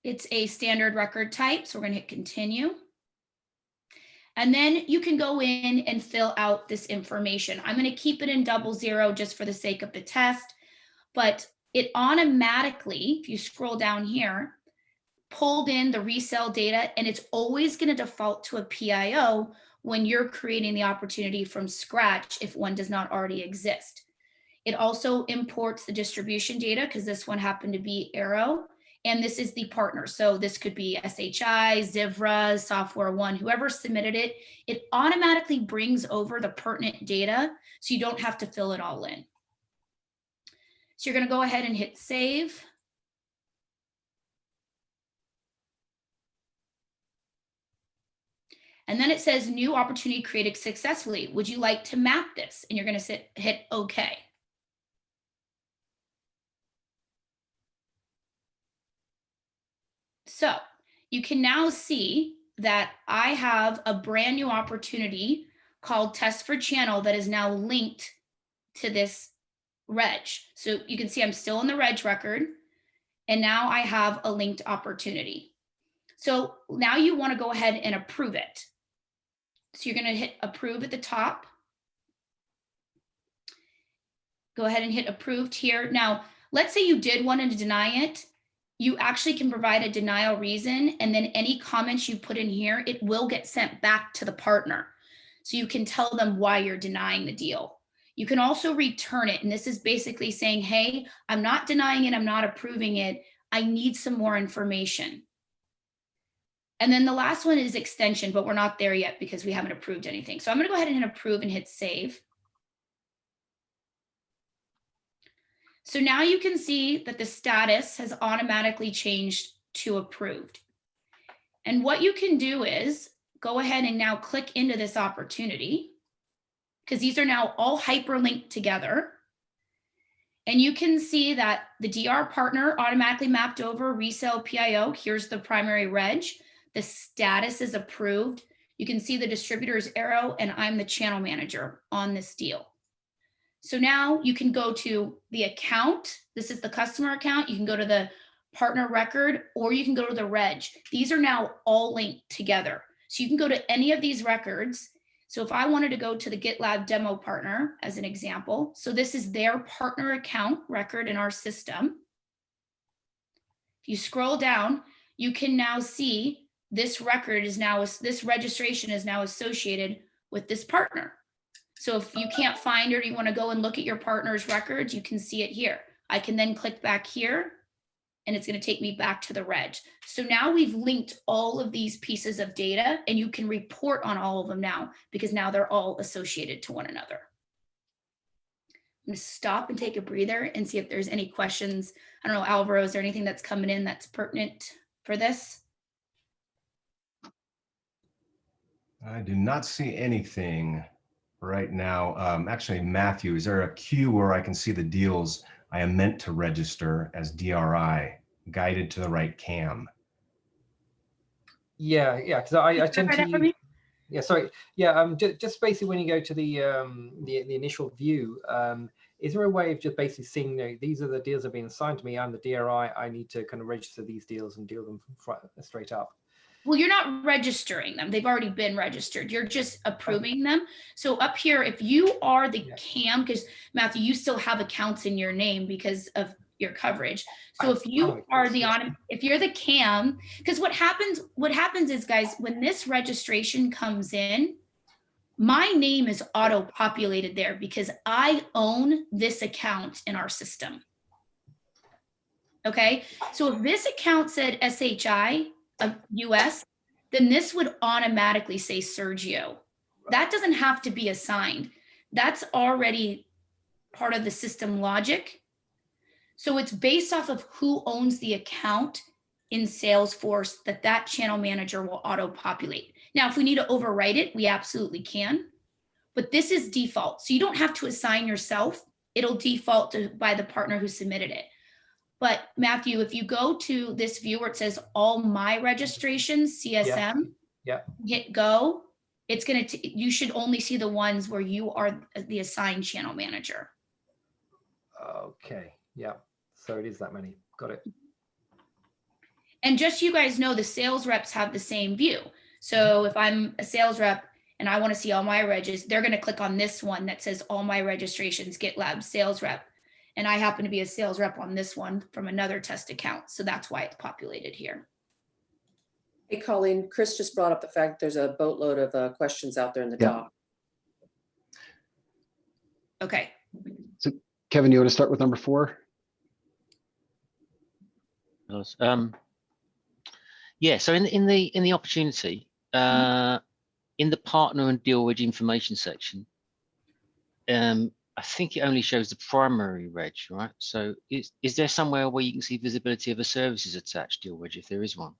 S8: It's a standard record type. So we're going to hit continue. And then you can go in and fill out this information. I'm going to keep it in 00 just for the sake of the test, but it automatically, if you scroll down here, pulled in the resale data, and it's always going to default to a PIO when you're creating the opportunity from scratch if one does not already exist. It also imports the distribution data because this one happened to be Arrow. And this is the partner. So this could be SHI, Zivra, Software One, whoever submitted it. It automatically brings over the pertinent data so you don't have to fill it all in. So you're going to go ahead and hit save. And then it says new opportunity created successfully. Would you like to map this? And you're going to hit OK. So you can now see that I have a brand new opportunity called test for channel that is now linked to this reg. So you can see I'm still in the reg record, and now I have a linked opportunity. So now you want to go ahead and approve it. So you're going to hit approve at the top. Go ahead and hit approved here. Now, let's say you did want to deny it. You actually can provide a denial reason, and then any comments you put in here, it will get sent back to the partner. So you can tell them why you're denying the deal. You can also return it. And this is basically saying, hey, I'm not denying it. I'm not approving it. I need some more information. And then the last one is extension, but we're not there yet because we haven't approved anything. So I'm going to go ahead and hit approve and hit save. So now you can see that the status has automatically changed to approved. And what you can do is go ahead and now click into this opportunity, because these are now all hyperlinked together. And you can see that the DR partner automatically mapped over resale PIO. Here's the primary reg. The status is approved. You can see the distributor's arrow, and I'm the channel manager on this deal. So now you can go to the account. This is the customer account. You can go to the partner record, or you can go to the reg. These are now all linked together. So you can go to any of these records. So if I wanted to go to the GitLab demo partner as an example, so this is their partner account record in our system. If you scroll down, you can now see this record is now, this registration is now associated with this partner. So if you can't find it or you want to go and look at your partner's records, you can see it here. I can then click back here, and it's going to take me back to the reg. So now we've linked all of these pieces of data, and you can report on all of them now because now they're all associated to one another. I'm going to stop and take a breather and see if there's any questions. I don't know, Alvaro, is there anything that's coming in that's pertinent for this?
S1: I do not see anything right now. Actually, Matthew, is there a queue where I can see the deals I am meant to register as DRI, guided to the right CAM?
S10: Yeah, because I tend to use, Yeah, sorry. Yeah, just basically when you go to the initial view, is there a way of just basically seeing, these are the deals that have been assigned to me, I'm the DRI, I need to kind of register these deals and deal them straight up?
S8: Well, you're not registering them. They've already been registered. You're just approving them. So up here, if you are the CAM, because Matthew, you still have accounts in your name because of your coverage. So if you are if you're the CAM, because what happens is, guys, when this registration comes in, my name is auto-populated there because I own this account in our system. Okay, so if this account said SHI of US, then this would automatically say Sergio. That doesn't have to be assigned. That's already part of the system logic. So it's based off of who owns the account in Salesforce that channel manager will auto-populate. Now, if we need to overwrite it, we absolutely can, but this is default. So you don't have to assign yourself. It'll default by the partner who submitted it. But Matthew, if you go to this view where it says all my registrations, CSM, hit go, it's going to, you should only see the ones where you are the assigned channel manager.
S10: Okay, yeah, so it is that many, got it.
S8: And just so you guys know, the sales reps have the same view. So if I'm a sales rep and I want to see all my regis, they're going to click on this one that says all my registrations, GitLab sales rep. And I happen to be a sales rep on this one from another test account. So that's why it's populated here.
S3: Hey, Colleen, Chris just brought up the fact there's a boatload of questions out there in the doc.
S8: Okay.
S2: So Kevin, you want to start with number 4?
S6: Yeah, so in the opportunity, in the partner and deal wedge information section, I think it only shows the primary reg, right? So is there somewhere where you can see visibility of a services attached deal wedge if there is one?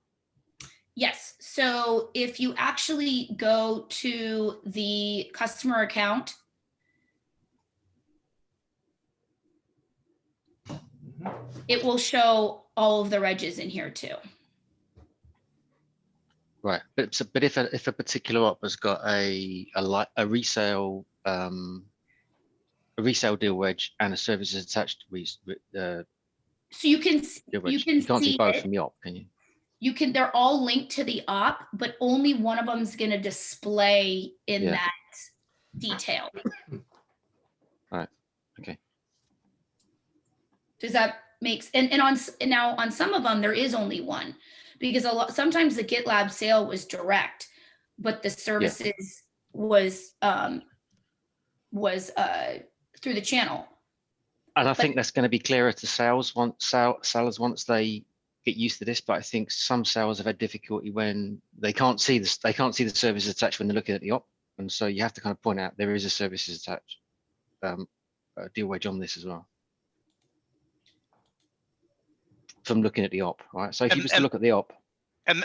S8: Yes. So if you actually go to the customer account, it will show all of the regs in here too.
S6: Right, but if a particular op has got a resale deal wedge and a services attached
S8: so you can
S6: can't see both from the op, can you?
S8: They're all linked to the op, but only one of them is going to display in that detail.
S6: Right. Okay.
S8: Does that make sense? And now on some of them there is only one, because sometimes the GitLab sale was direct, but the services was through the channel.
S6: And I think that's going to be clearer to sellers once they get used to this. But I think some sellers have had difficulty when they can't see this. They can't see the services attached when they're looking at the op, and so you have to kind of point out there is a services attached deal wedge on this as well. From looking at the op, right? So if you was to look at the op.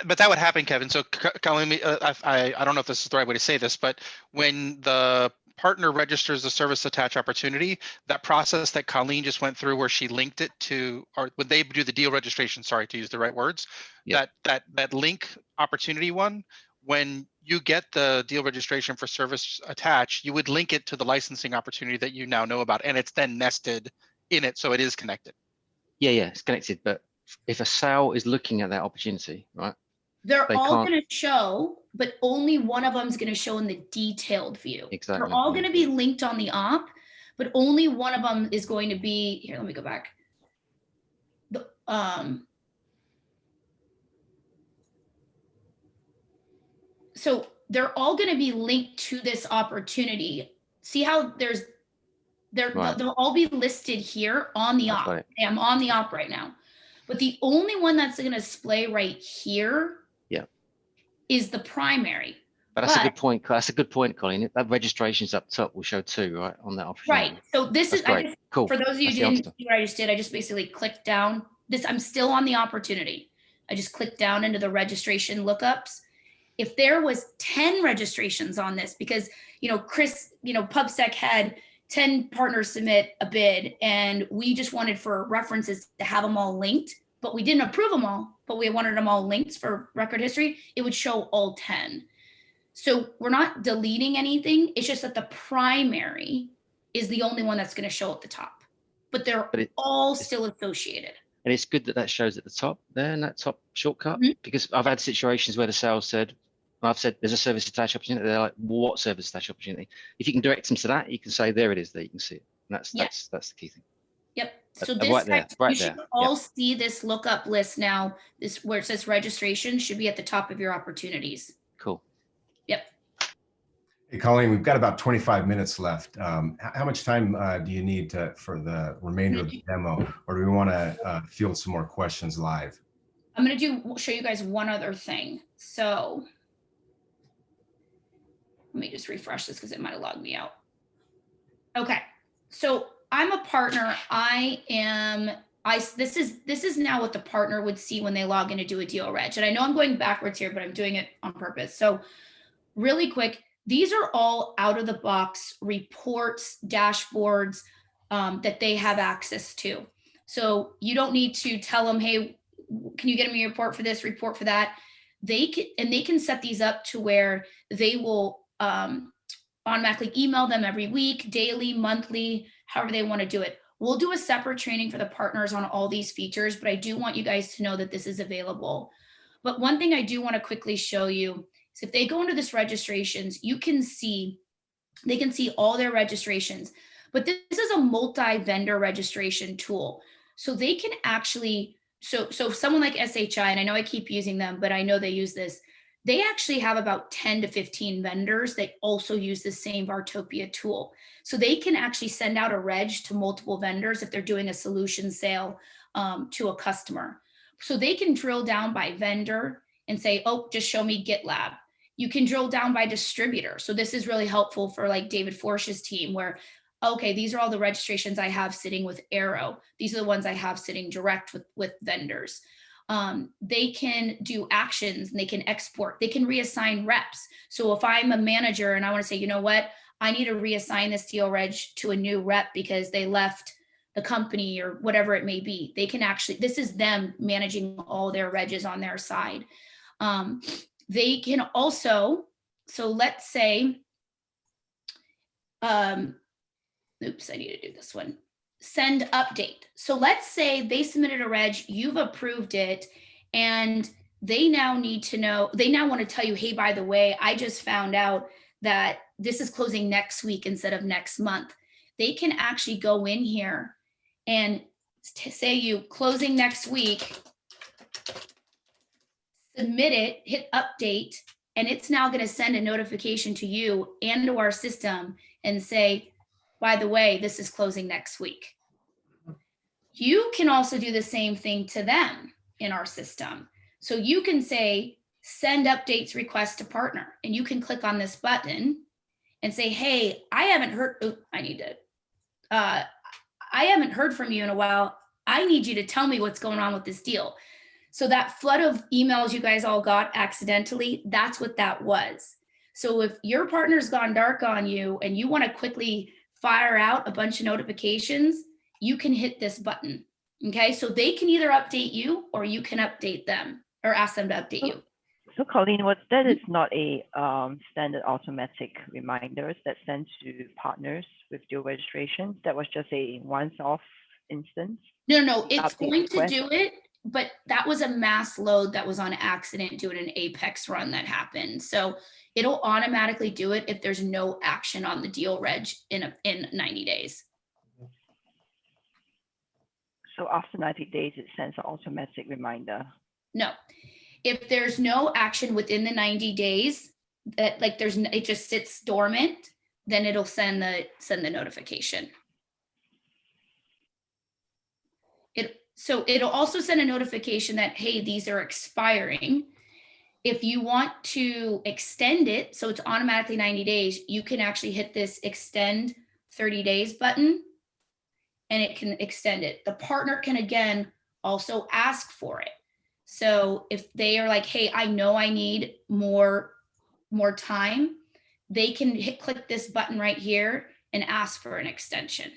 S5: But that would happen, Kevin. So Colleen, I don't know if this is the right way to say this, but when the partner registers the service attach opportunity, that process that Colleen just went through where she linked it to, or when they do the deal registration, sorry to use the right words, that link opportunity one, when you get the deal registration for service attach, you would link it to the licensing opportunity that you now know about, and it's then nested in it, so it is connected.
S6: Yeah, it's connected, but if a sale is looking at that opportunity, right?
S8: They're all going to show, but only one of them is going to show in the detailed view.
S6: Exactly.
S8: They're all going to be linked on the op, but only one of them is going to be, here, let me go back. So they're all going to be linked to this opportunity. See how they'll all be listed here on the op. Right. I'm on the op right now, but the only one that's going to display right here is the primary.
S6: But that's a good point. That's a good point, Colleen. That registrations up top will show 2, right, on that opportunity.
S8: Right. So this is
S6: cool.
S8: For those of you who didn't see what I just did, I just basically clicked down. I'm still on the opportunity. I just clicked down into the registration lookups. If there was 10 registrations on this, because Chris, PubSec had 10 partners submit a bid, and we just wanted for references to have them all linked, but we didn't approve them all, but we wanted them all linked for record history, it would show all 10. So we're not deleting anything. It's just that the primary is the only one that's going to show at the top, but they're all still associated.
S6: And it's good that that shows at the top there in that top shortcut,
S8: Mhm.
S6: because I've had situations where the sales said, I've said there's a service attached opportunity. They're like, well, what service attached opportunity? If you can direct them to that, you can say, there it is, there you can see it. And that's the key thing.
S8: Yep. So
S6: Right
S8: this
S6: there,
S8: you
S6: right
S8: should
S6: there.
S8: all see this lookup list now. This where it says registration should be at the top of your opportunities.
S6: Cool.
S8: Yep.
S1: Hey, Colleen, we've got about 25 minutes left. How much time do you need for the remainder of the demo, or do we want to field some more questions live?
S8: I'm going to show you guys one other thing. So let me just refresh this because it might have logged me out. Okay. So I'm a partner. This is now what the partner would see when they log in to do a deal reg. And I know I'm going backwards here, but I'm doing it on purpose. So really quick, these are all out of the box reports, dashboards that they have access to. So you don't need to tell them, hey, can you get me a report for this, report for that? They can set these up to where they will automatically email them every week, daily, monthly, however they want to do it. We'll do a separate training for the partners on all these features, but I do want you guys to know that this is available. But one thing I do want to quickly show you is if they go into this registrations, they can see all their registrations, but this is a multi-vendor registration tool. So they can actually, so someone like SHI, and I know I keep using them, but I know they use this, they actually have about 10 to 15 vendors that also use the same Vartopia tool. So they can actually send out a reg to multiple vendors if they're doing a solution sale to a customer. So they can drill down by vendor and say, oh, just show me GitLab. You can drill down by distributor. So this is really helpful for like David Forsh's team where, okay, these are all the registrations I have sitting with Arrow. These are the ones I have sitting direct with vendors. They can do actions and they can export, they can reassign reps. So if I'm a manager and I want to say, you know what, I need to reassign this deal reg to a new rep because they left the company or whatever it may be, they can actually, this is them managing all their regs on their side. They can also, so let's say, oops, I need to do this one. Send update. So let's say they submitted a reg, you've approved it, and they now need to know, they now want to tell you, hey, by the way, I just found out that this is closing next week instead of next month. They can actually go in here and say you closing next week, submit it, hit update, and it's now going to send a notification to you and to our system and say, by the way, this is closing next week. You can also do the same thing to them in our system. So you can say, send updates request to partner, and you can click on this button and say, hey, I haven't heard, I haven't heard from you in a while. I need you to tell me what's going on with this deal. So that flood of emails you guys all got accidentally, that's what that was. So if your partner's gone dark on you and you want to quickly fire out a bunch of notifications, you can hit this button. Okay, so they can either update you or you can update them or ask them to update you.
S9: So Colleen, that is not a standard automatic reminders that sent to partners with deal registration. That was just a once-off instance.
S8: No, it's
S9: Update
S8: going to
S9: request.
S8: do it, but that was a mass load that was on accident doing an Apex run that happened. So it'll automatically do it if there's no action on the deal reg in 90 days.
S9: So after 90 days, it sends an automatic reminder.
S8: No, if there's no action within the 90 days, that like it just sits dormant, then it'll send the notification. So it'll also send a notification that, hey, these are expiring. If you want to extend it, so it's automatically 90 days, you can actually hit this extend 30 days button and it can extend it. The partner can, again, also ask for it. So if they are like, hey, I know I need more time, they can click this button right here and ask for an extension.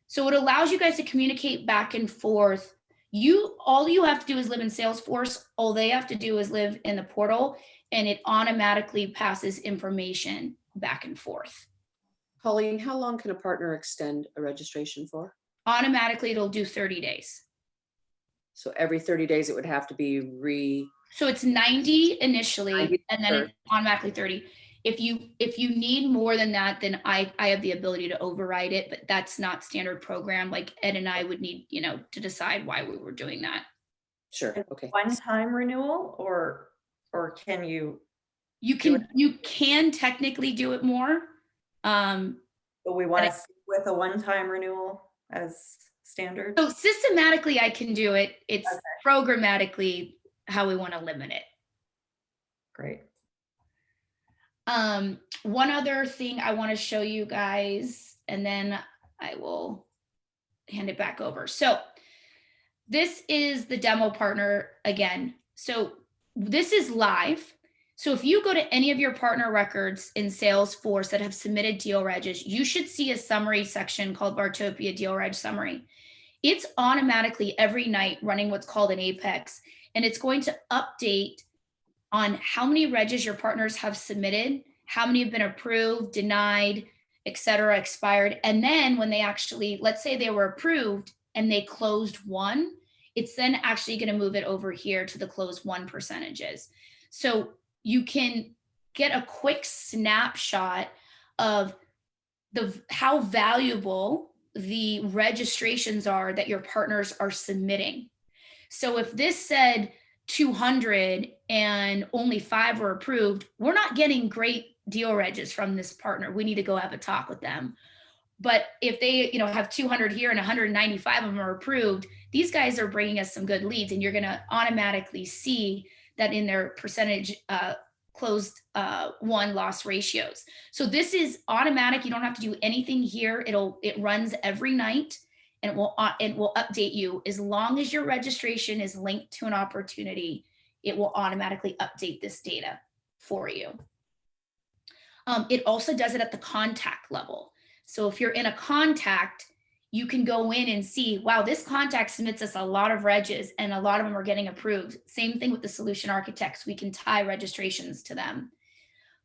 S8: So it allows you guys to communicate back and forth, all you have to do is live in Salesforce. All they have to do is live in the portal, and it automatically passes information back and forth.
S3: Colleen, how long can a partner extend a registration for?
S8: Automatically, it'll do 30 days.
S3: So every 30 days, it would have to be
S8: So it's 90 initially,
S3: 90
S8: and then it's automatically 30. If you need more than that, then I have the ability to override it, but that's not standard program. Like Ed and I would need, to decide why we were doing that.
S3: Sure. Okay.
S11: One-time renewal, or can you?
S8: You can technically do it more.
S11: But we want to stick with a one-time renewal as standard.
S8: So systematically, I can do it. It's programmatically how we want to limit it.
S11: Great.
S8: One other thing I want to show you guys, and then I will hand it back over. So this is the demo partner again. So this is live. So if you go to any of your partner records in Salesforce that have submitted deal regs, you should see a summary section called Vartopia Deal Reg Summary. It's automatically every night running what's called an Apex, and it's going to update on how many regs your partners have submitted, how many have been approved, denied, et cetera, expired. And then when they actually, let's say they were approved and they closed one, it's then actually going to move it over here to the closed one percentages. So you can get a quick snapshot of how valuable the registrations are that your partners are submitting. So if this said 200 and only 5 were approved, we're not getting great deal regs from this partner. We need to go have a talk with them. But if they, have 200 here and 195 of them are approved, these guys are bringing us some good leads, and you're going to automatically see that in their percentage closed won loss ratios. So this is automatic. You don't have to do anything here. It runs every night, and it will update you. As long as your registration is linked to an opportunity, it will automatically update this data for you. It also does it at the contact level. So if you're in a contact, you can go in and see, wow, this contact submits us a lot of regs and a lot of them are getting approved. Same thing with the solution architects. We can tie registrations to them.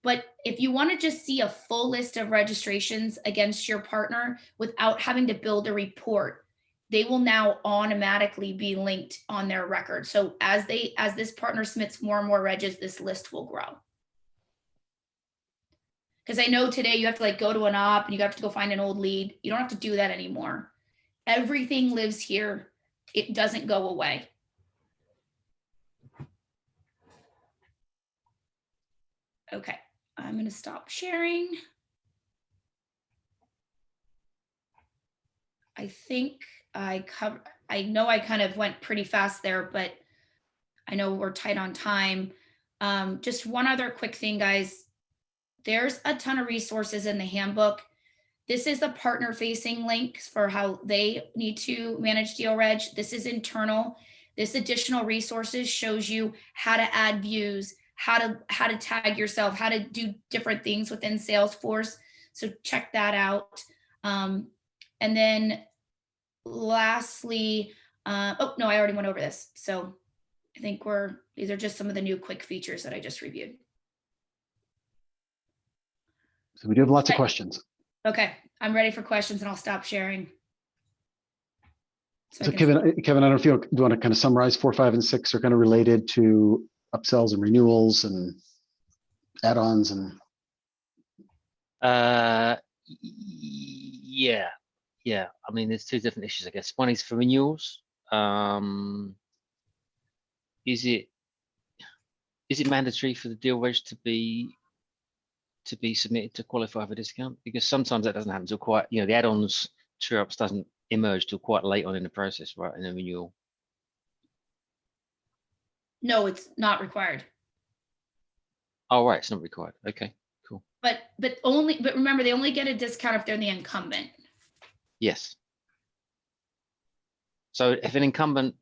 S8: But if you want to just see a full list of registrations against your partner without having to build a report, they will now automatically be linked on their record. So as this partner submits more and more regs, this list will grow. Because I know today you have to go to an op and you have to go find an old lead. You don't have to do that anymore. Everything lives here. It doesn't go away. Okay, I'm going to stop sharing. I think I know I kind of went pretty fast there, but I know we're tight on time. Just one other quick thing, guys. There's a ton of resources in the handbook. This is the partner facing links for how they need to manage deal reg. This is internal. This additional resources shows you how to add views, how to tag yourself, how to do different things within Salesforce. So check that out. And then lastly, oh no, I already went over this. So I think these are just some of the new quick features that I just reviewed.
S2: So we do have lots of questions.
S8: Okay, I'm ready for questions and I'll stop sharing.
S2: So Kevin, I don't know if you want to kind of summarize 4, 5, and 6 are kind of related to upsells and renewals and add-ons and.
S6: Yeah. I mean, there's 2 different issues, I guess. One is for renewals. Is it mandatory for the deal reg to be submitted to qualify for discount? Because sometimes that doesn't happen till quite, the add-ons true ups doesn't emerge till quite late on in the process, right? In a renewal.
S8: No, it's not required.
S6: Oh, right, it's not required. Okay, cool.
S8: But remember, they only get a discount if they're the incumbent.
S6: Yes. So if an incumbent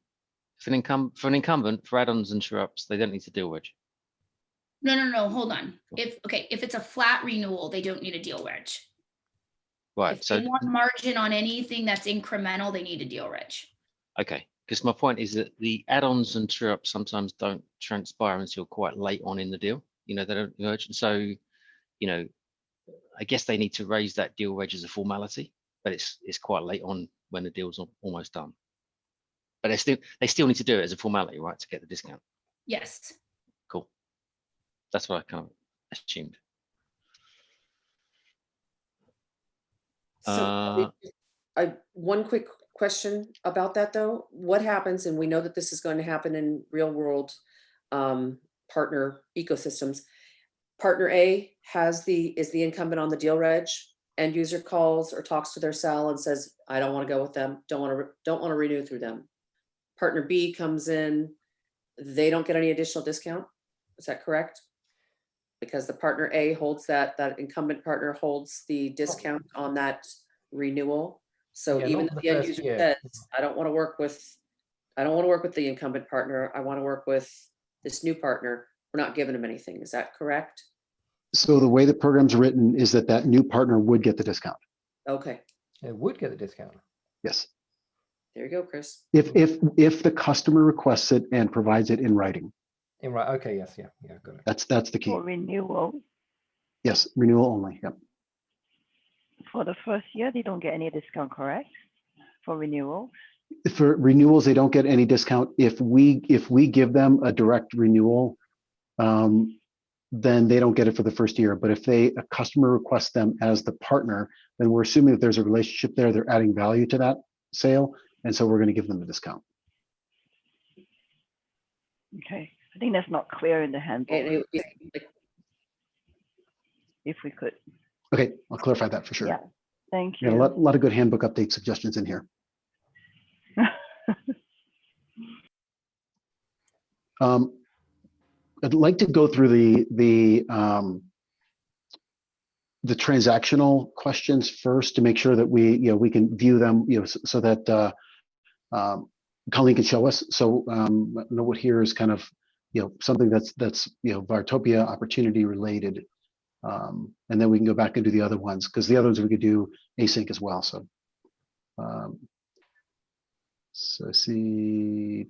S6: for add-ons and true ups, they don't need to deal reg.
S8: No, hold on. If it's a flat renewal, they don't need a deal reg.
S6: Right.
S8: If they want margin on anything that's incremental, they need a deal reg.
S6: Okay. Because my point is that the add-ons and true-ups sometimes don't transpire until quite late on in the deal. You know, they don't emerge. And so, you know, I guess they need to raise that deal reg as a formality, but it's quite late on when the deal's almost done. But they still need to do it as a formality, right, to get the discount.
S8: Yes.
S6: Cool. That's what I kind of assumed.
S3: So one quick question about that though. What happens, and we know that this is going to happen in real world partner ecosystems. Partner A is the incumbent on the deal reg. End user calls or talks to their cell and says, I don't want to go with them. Don't want to renew through them. Partner B comes in, they don't get any additional discount. Is that correct? Because the partner A holds that incumbent partner holds the discount on that renewal. So
S10: Yeah,
S3: even
S10: not
S3: though
S10: for
S3: the
S10: the
S3: end
S10: first
S3: user
S10: year.
S3: says, I don't want to work with the incumbent partner. I want to work with this new partner. We're not giving them anything. Is that correct?
S2: So the way the program's written is that new partner would get the discount.
S3: Okay,
S10: It would get a discount.
S2: Yes.
S3: there you go, Chris.
S2: If the customer requests it and provides it in writing.
S10: Right. Okay. Yes. Yeah. Yeah. Got it.
S2: That's the key.
S9: For renewal,
S2: Yes, renewal only. Yep.
S9: for the first year, they don't get any discount, correct? For renewal?
S2: For renewals, they don't get any discount. If we give them a direct renewal, then they don't get it for the first year. But if a customer requests them as the partner, then we're assuming that there's a relationship there. They're adding value to that sale, and so we're going to give them a discount.
S9: Okay, I think that's not clear in the handbook,
S3: And it would be like,
S9: if we could.
S2: Okay, I'll clarify that for sure.
S9: Yeah, thank
S2: Yeah,
S9: you.
S2: a lot of good handbook update suggestions in here. I'd like to go through the transactional questions first to make sure that we can view them, so that Colleen can show us. So I know what here is kind of something that's Vartopia opportunity related, and then we can go back and do the other ones, because the other ones we could do async as well. So so I see.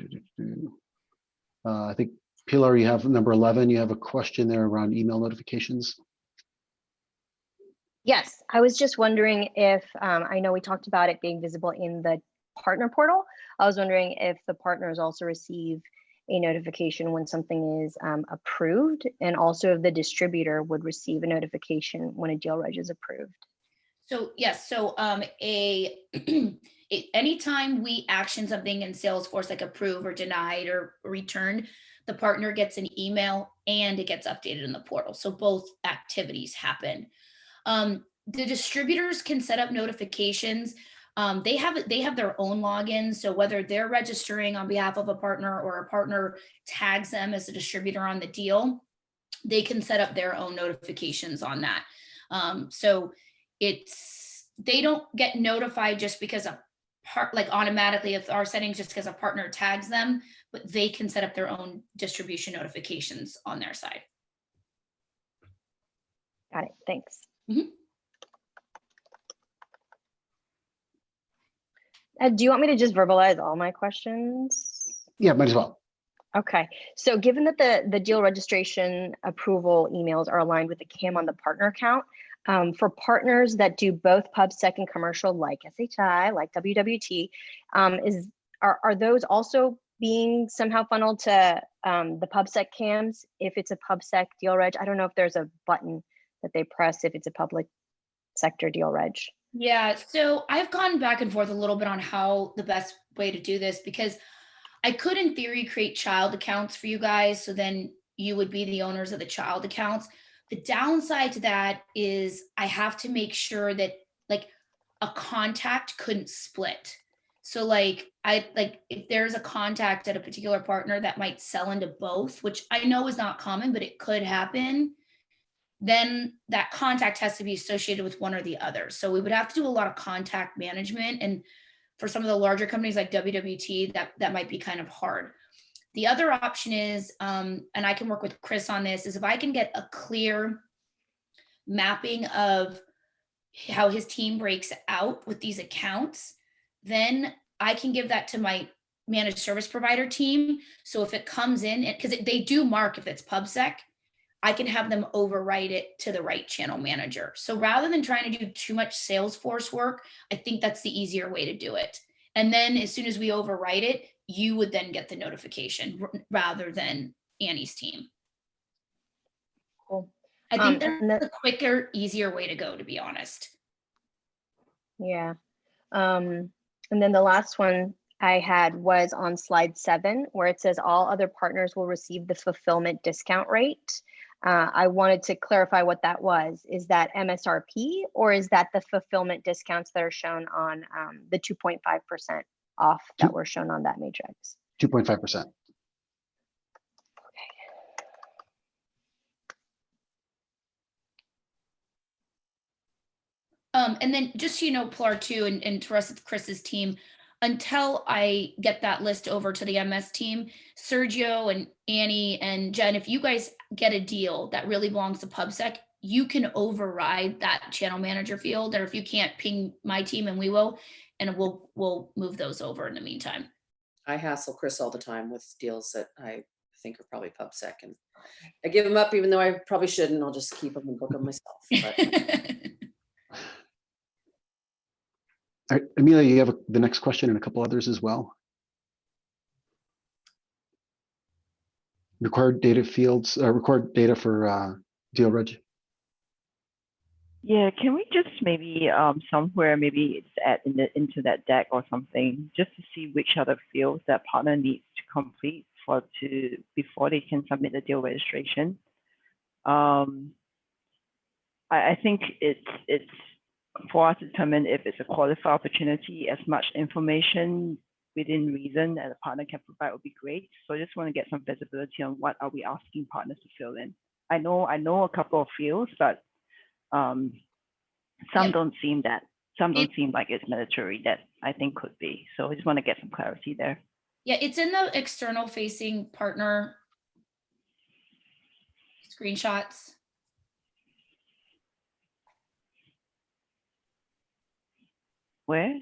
S2: I think Pilar, you have number 11. You have a question there around email notifications.
S12: Yes, I was just wondering if, I know we talked about it being visible in the partner portal. I was wondering if the partners also receive a notification when something is approved, and also if the distributor would receive a notification when a deal reg is approved.
S8: So yes, so anytime we action something in Salesforce, like approve or denied or returned, the partner gets an email and it gets updated in the portal. So both activities happen. The distributors can set up notifications. They have their own logins. So whether they're registering on behalf of a partner or a partner tags them as a distributor on the deal, they can set up their own notifications on that. So they don't get notified just because automatically if our settings, just because a partner tags them, but they can set up their own distribution notifications on their side.
S12: Got it, thanks.
S8: Mm-hmm.
S12: Do you want me to just verbalize all my questions?
S2: Yeah, might as well.
S12: Okay, so given that the deal registration approval emails are aligned with the CAM on the partner account, for partners that do both PubSec and commercial, like SHI, like WWT, are those also being somehow funneled to the PubSec CAMs if it's a PubSec deal reg? I don't know if there's a button that they press if it's a public sector deal reg.
S8: Yeah, so I've gone back and forth a little bit on how the best way to do this, because I could in theory create child accounts for you guys, so then you would be the owners of the child accounts. The downside to that is I have to make sure that like a contact couldn't split. So if there's a contact at a particular partner that might sell into both, which I know is not common, but it could happen, then that contact has to be associated with one or the other. So we would have to do a lot of contact management. And for some of the larger companies like WWT, that might be kind of hard. The other option is, and I can work with Chris on this, is if I can get a clear mapping of how his team breaks out with these accounts, then I can give that to my managed service provider team. So if it comes in, because they do mark if it's PubSec, I can have them overwrite it to the right channel manager. So rather than trying to do too much Salesforce work, I think that's the easier way to do it. And then as soon as we overwrite it, you would then get the notification rather than Annie's team.
S12: Cool.
S8: I think that's the quicker, easier way to go, to be honest.
S12: Yeah. And then the last one I had was on slide 7, where it says all other partners will receive the fulfillment discount rate. I wanted to clarify what that was. Is that MSRP, or is that the fulfillment discounts that are shown on the 2.5% off that were shown on that matrix?
S2: 2.5%.
S8: And then just, so you know, Pilar too, and to rest of Chris's team, until I get that list over to the MS team, Sergio and Annie and Jen, if you guys get a deal that really belongs to PubSec, you can override that channel manager field, or if you can't, ping my team and we will, and we'll move those over in the meantime.
S3: I hassle Chris all the time with deals that I think are probably PubSec, and I give them up even though I probably shouldn't. I'll just keep them and book them myself. But.
S2: All right, Amelia, you have the next question and a couple others as well. Required data fields, required data for deal reg.
S9: Yeah, can we just maybe somewhere maybe it's add into that deck or something, just to see which other fields that partner needs to complete before they can submit the deal registration. I think it's for us to determine if it's a qualified opportunity. As much information within reason that a partner can provide would be great. So I just want to get some visibility on what are we asking partners to fill in. I know a couple of fields, but some don't seem like it's mandatory that I think could be. So I just want to get some clarity there.
S8: Yeah, it's in the external facing partner screenshots.
S9: Where?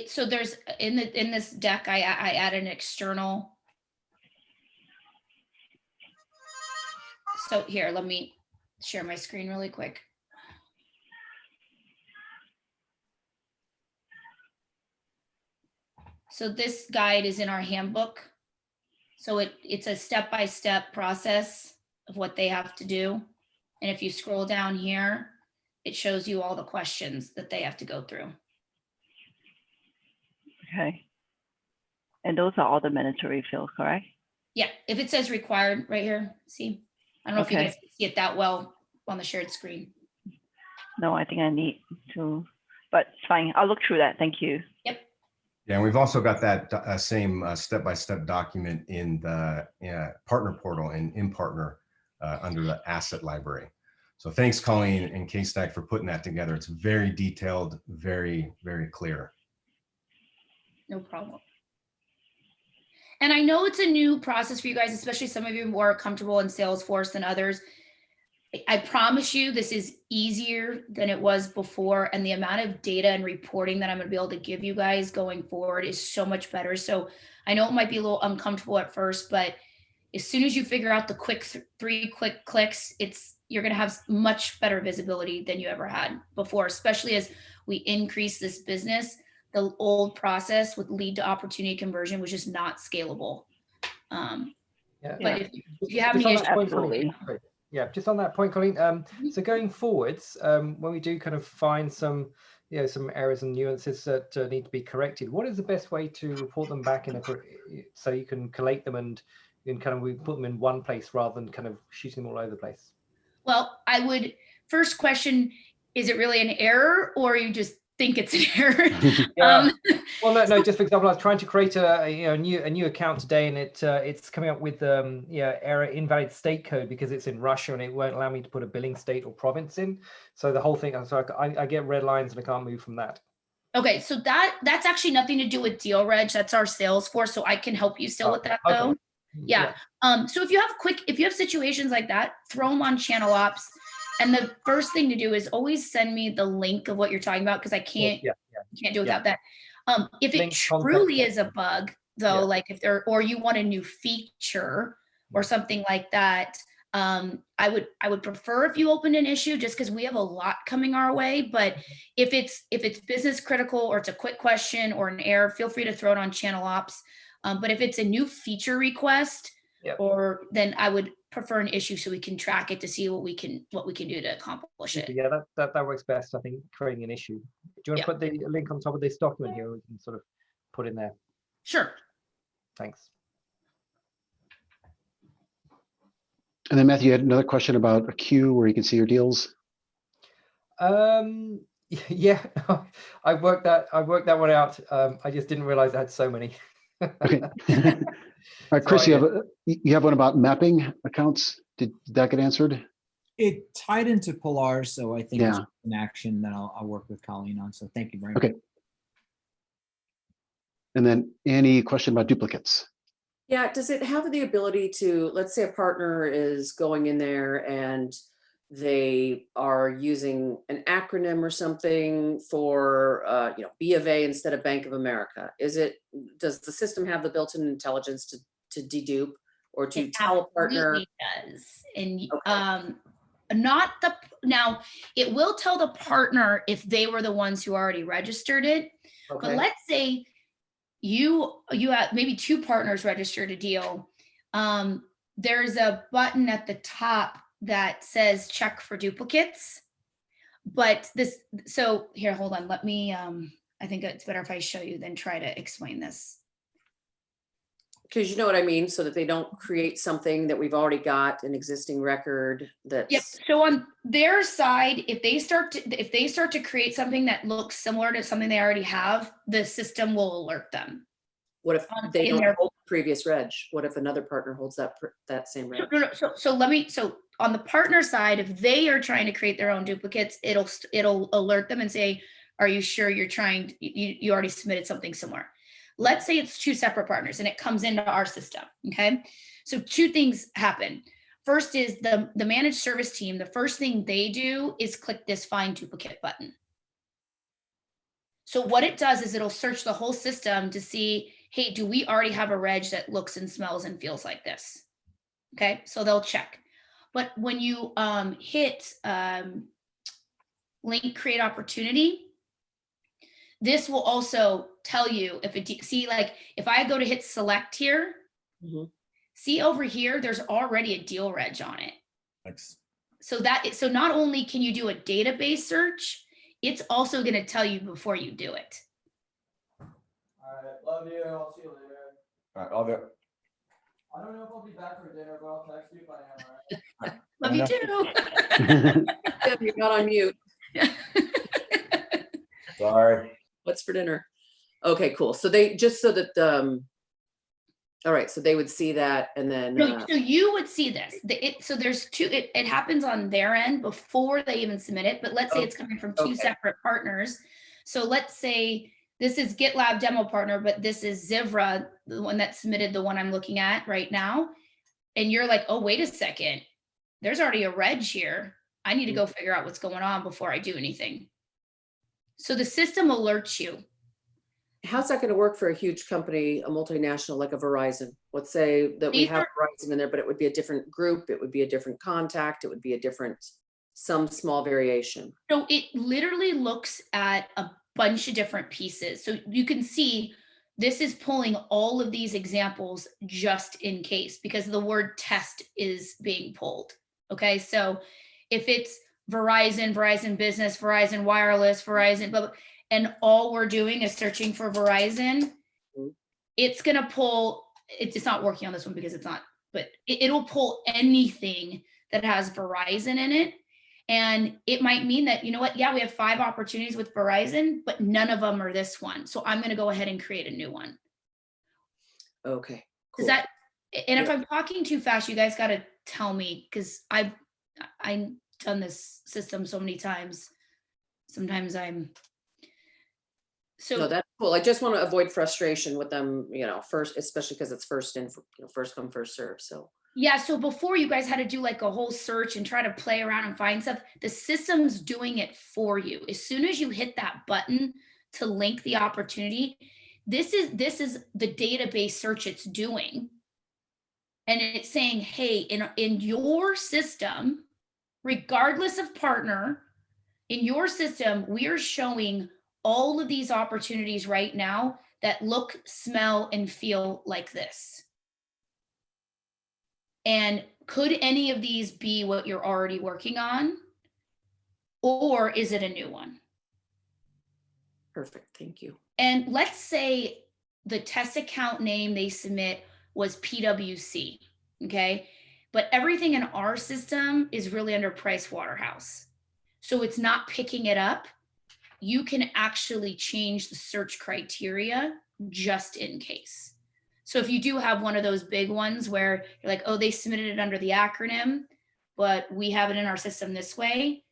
S8: So there's in this deck, I add an external. So here, let me share my screen really quick. So this guide is in our handbook. So it's a step-by-step process of what they have to do. And if you scroll down here, it shows you all the questions that they have to go through.
S9: Okay. And those are all the mandatory fields, correct?
S8: Yeah, if it says required right here, see? I don't know if you guys can see it that well on the shared screen.
S9: No, I think I need to, but it's fine. I'll look through that. Thank you.
S8: Yep.
S1: Yeah, and we've also got that same step-by-step document in the partner portal and in partner under the asset library. So thanks, Colleen and K-Stack, for putting that together. It's very detailed, very, very clear.
S8: No problem. And I know it's a new process for you guys, especially some of you more comfortable in Salesforce than others. I promise you this is easier than it was before, and the amount of data and reporting that I'm going to be able to give you guys going forward is so much better. So I know it might be a little uncomfortable at first, but as soon as you figure out the three quick clicks, you're going to have much better visibility than you ever had before, especially as we increase this business. The old process would lead to opportunity conversion, which is not scalable. But if you have any issues,
S10: yeah, just on that point, Colleen. So going forwards, when we do kind of find some, some errors and nuances that need to be corrected, what is the best way to report them back so you can collate them and we put them in one place rather than kind of shooting them all over the place?
S8: Well, first question, is it really an error, or you just think it's an error?
S10: Well, no. Just for example, I was trying to create a new account today, and it's coming up with error invalid state code because it's in Russia and it won't allow me to put a billing state or province in. So the whole thing, I get red lines and I can't move from that.
S8: Okay, so that's actually nothing to do with deal reg. That's our Salesforce, so I can help you still with that though.
S10: Okay.
S8: Yeah. So if you have situations like that, throw them on channel ops. And the first thing to do is always send me the link of what you're talking about, because I can't do it without that. If it truly is a bug, though,
S10: Yeah.
S8: like if there, or you want a new feature or something like that, I would prefer if you opened an issue, just because we have a lot coming our way. But if it's business critical, or it's a quick question or an error, feel free to throw it on channel ops. But if it's a new feature request,
S10: Yep.
S8: or then I would prefer an issue so we can track it to see what we can do to accomplish it.
S10: Yeah, that works best, I think, creating an issue. Do you want to put the link on top of this document here? We can sort of put in there.
S8: Sure.
S10: Thanks.
S2: And then Matthew, you had another question about a queue where you can see your deals.
S10: Yeah, I worked that one out. I just didn't realize I had so many.
S2: Okay. All right, Chris, you have one about mapping accounts. Did that get answered?
S7: It tied into Pilar, so I think it's
S2: Yeah.
S7: an action that I'll work with Colleen on. So thank you very much.
S2: Okay. And then any question about duplicates?
S3: Yeah, does it have the ability to, let's say a partner is going in there and they are using an acronym or something for, B of A instead of Bank of America. Does the system have the built-in intelligence to dedupe or to
S8: It
S3: tell a partner?
S8: absolutely does. And now it will tell the partner if they were the ones who already registered it. But
S3: Okay.
S8: let's say you have maybe two partners registered a deal. There's a button at the top that says check for duplicates. But so here, hold on. Let me, I think it's better if I show you than try to explain this.
S3: Because you know what I mean, so that they don't create something that we've already got an existing record that's.
S8: Yep. So on their side, if they start to create something that looks similar to something they already have, the system will alert them.
S3: What if they
S8: in
S3: don't
S8: their-
S3: hold the previous reg? What if another partner holds that same reg?
S8: No, so on the partner side, if they are trying to create their own duplicates, it'll alert them and say, are you sure you're trying, you already submitted something similar? Let's say it's two separate partners and it comes into our system, okay? So two things happen. First is the managed service team, the first thing they do is click this find duplicate button. So what it does is it'll search the whole system to see, hey, do we already have a reg that looks and smells and feels like this? Okay, so they'll check. But when you hit link create opportunity, this will also tell you if if I go to hit select here, see over here, there's already a deal reg on it.
S4: Thanks.
S8: So not only can you do a database search, it's also going to tell you before you do it.
S13: All right, love you. I'll see you later.
S1: All right, I'll do.
S13: I don't know if I'll be back for dinner, but I'll text you if I am. All right.
S8: Love you too.
S3: You're not on mute.
S1: Sorry.
S3: What's for dinner? Okay, cool. So they just so that all right, so they would see that and then
S8: So you would see this. So there's two, it happens on their end before they even submit it, but let's say it's coming from two separate partners. So let's say this is GitLab demo partner, but this is Zivra, the one that submitted the one I'm looking at right now. And you're like, oh, wait a second, there's already a reg here. I need to go figure out what's going on before I do anything. So the system alerts you.
S3: how's that going to work for a huge company, a multinational like a Verizon? Let's say that we have Verizon in there, but it would be a different group, it would be a different contact, it would be a different, some small variation.
S8: So it literally looks at a bunch of different pieces. So you can see this is pulling all of these examples just in case, because the word test is being pulled. Okay, so if it's Verizon, Verizon Business, Verizon Wireless, Verizon, blah, blah, and all we're doing is searching for Verizon, it's going to pull, it's not working on this one because it's not, but it'll pull anything that has Verizon in it. And it might mean that, you know what, yeah, we have 5 opportunities with Verizon, but none of them are this one. So I'm going to go ahead and create a new one.
S3: Okay.
S8: Cool. Does that, and if I'm talking too fast, you guys got to tell me, because I've done this system so many times. Sometimes
S3: no, that's cool. I just want to avoid frustration with them, first, especially because it's first in, first come, first serve. So
S8: yeah, so before you guys had to do like a whole search and try to play around and find stuff, the system's doing it for you. As soon as you hit that button to link the opportunity, this is the database search it's doing. And it's saying, hey, in your system, regardless of partner, in your system, we are showing all of these opportunities right now that look, smell, and feel like this. And could any of these be what you're already working on? Or is it a new one?
S3: Perfect, thank you.
S8: And let's say the test account name they submit was PWC, okay? But everything in our system is really under Price Waterhouse. So it's not picking it up. You can actually change the search criteria just in case. So if you do have one of those big ones where you're like, oh, they submitted it under the acronym, but we have it in our system this way,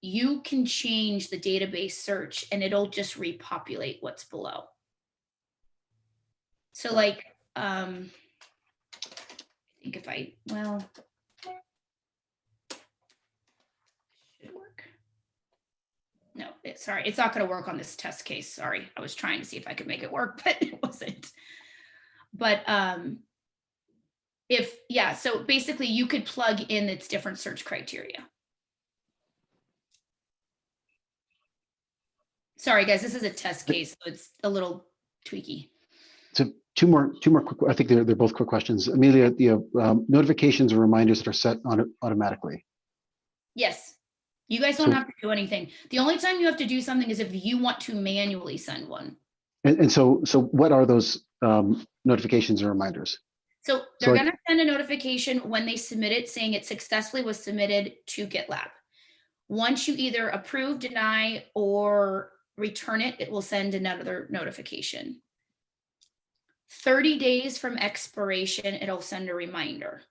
S8: you can change the database search and it'll just repopulate what's below. So like, I think if I, well, should work. No, sorry, it's not going to work on this test case. Sorry, I was trying to see if I could make it work, but it wasn't. But yeah, so basically you could plug in its different search criteria. Sorry, guys, this is a test case, so it's a little tweaky.
S2: So two more quick, I think they're both quick questions. Amelia, notifications or reminders that are set on automatically.
S8: Yes, you guys don't have to do anything. The only time you have to do something is if you want to manually send one.
S2: And so what are those notifications or reminders?
S8: So they're going to send a notification when they submit it saying it successfully was submitted to GitLab. Once you either approve, deny, or return it, it will send another notification. 30 days from expiration, it'll send a reminder.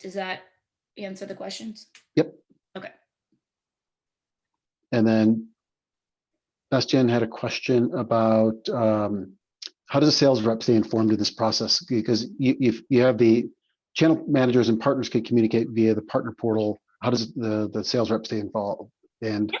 S8: Does that answer the questions?
S2: Yep.
S8: Okay.
S2: And then Bastian had a question about how does a sales rep stay informed of this process? Because you have the channel managers and partners can communicate via the partner portal. How does the sales rep stay involved? And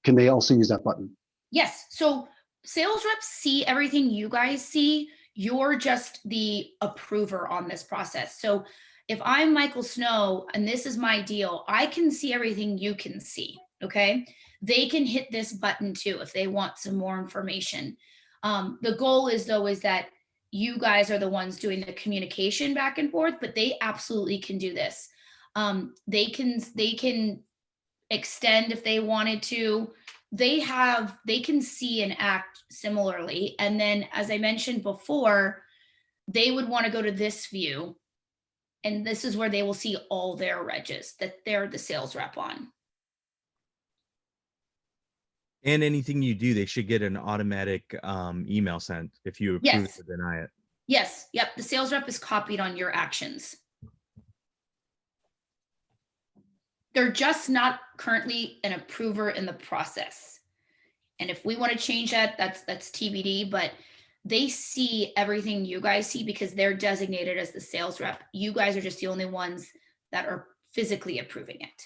S2: can they also use that button?
S8: Yes. So sales reps see everything you guys see. You're just the approver on this process. So if I'm Michael Snow and this is my deal, I can see everything you can see. Okay. They can hit this button too if they want some more information. The goal is that you guys are the ones doing the communication back and forth, but they absolutely can do this. They can extend if they wanted to. They can see and act similarly. And then, as I mentioned before, they would want to go to this view. And this is where they will see all their regs that they're the sales rep on.
S4: And anything you do, they should get an automatic email sent if you approve
S8: Yes.
S4: or deny it.
S8: Yes. Yep. The sales rep is copied on your actions. They're just not currently an approver in the process. And if we want to change that, that's TBD, but they see everything you guys see because they're designated as the sales rep. You guys are just the only ones that are physically approving it.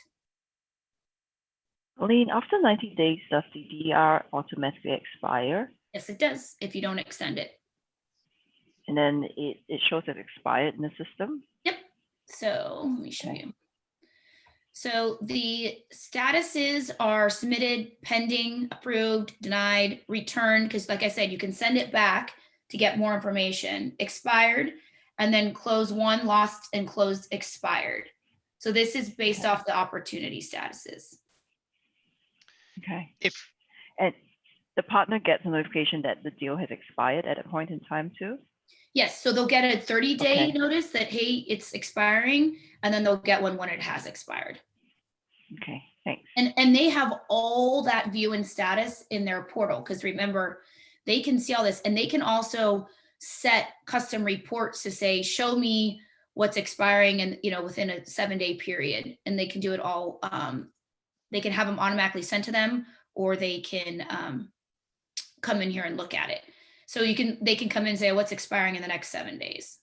S9: Colleen, after 90 days, does the DR automatically expire?
S8: Yes, it does if you don't extend it.
S9: And then it shows it expired in the system?
S8: Yep. So let me show you. So the statuses are submitted, pending, approved, denied, returned, because like I said, you can send it back to get more information, expired, and then close one, lost, and closed, expired. So this is based off the opportunity statuses.
S9: Okay. And the partner gets a notification that the deal has expired at a point in time too?
S8: Yes, so they'll get a 30-day notice that, hey, it's expiring, and then they'll get one when it has expired.
S9: Okay, thanks.
S8: And they have all that view and status in their portal, because remember, they can see all this, and they can also set custom reports to say, show me what's expiring and within a 7-day period, and they can do it all. They can have them automatically sent to them, or they can come in here and look at it. So they can come in and say what's expiring in the next 7 days.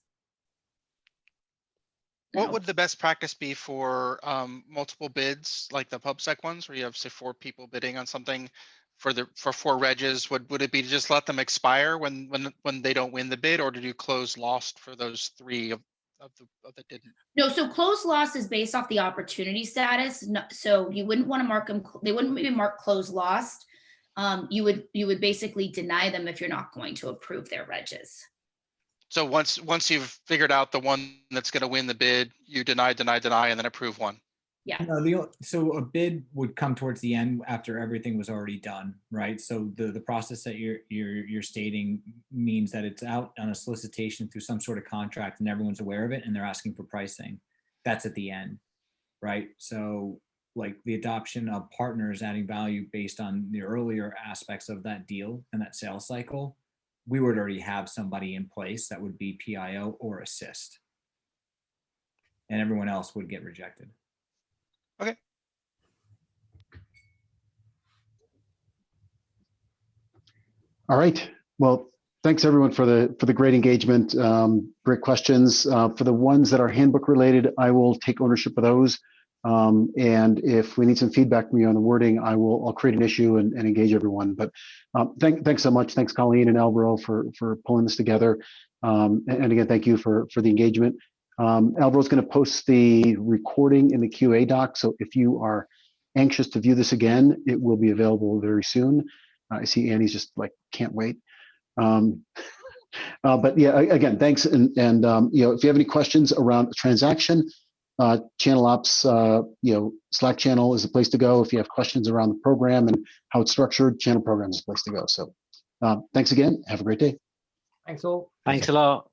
S5: What
S8: No.
S5: would the best practice be for multiple bids, like the PubSec ones, where you have say 4 people bidding on something for 4 regs? Would it be to just let them expire when they don't win the bid, or did you close lost for those 3 of that didn't?
S8: No, so closed loss is based off the opportunity status. So you wouldn't want to mark them, they wouldn't be marked closed lost. You would basically deny them if you're not going to approve their regs.
S5: So once you've figured out the one that's going to win the bid, you deny, and then approve one.
S8: Yeah.
S7: No, so a bid would come towards the end after everything was already done, right? So the process that you're stating means that it's out on a solicitation through some sort of contract and everyone's aware of it and they're asking for pricing. That's at the end, right? So like the adoption of partners adding value based on the earlier aspects of that deal and that sales cycle, we would already have somebody in place that would be PIO or assist. And everyone else would get rejected.
S5: Okay.
S2: All right. Well, thanks everyone for the great engagement, great questions. For the ones that are handbook related, I will take ownership of those. And if we need some feedback from you on the wording, I'll create an issue and engage everyone. But thanks so much. Thanks, Colleen and Alvaro, for pulling this together. And again, thank you for the engagement. Alvaro's going to post the recording in the QA doc. So if you are anxious to view this again, it will be available very soon. I see Annie's just like, can't wait. But yeah, again, thanks. And you know, if you have any questions around the transaction, channel ops, you know, Slack channel is the place to go. If you have questions around the program and how it's structured, channel program is the place to go. So thanks again. Have a great day.
S10: Thanks all.
S6: Thanks a lot.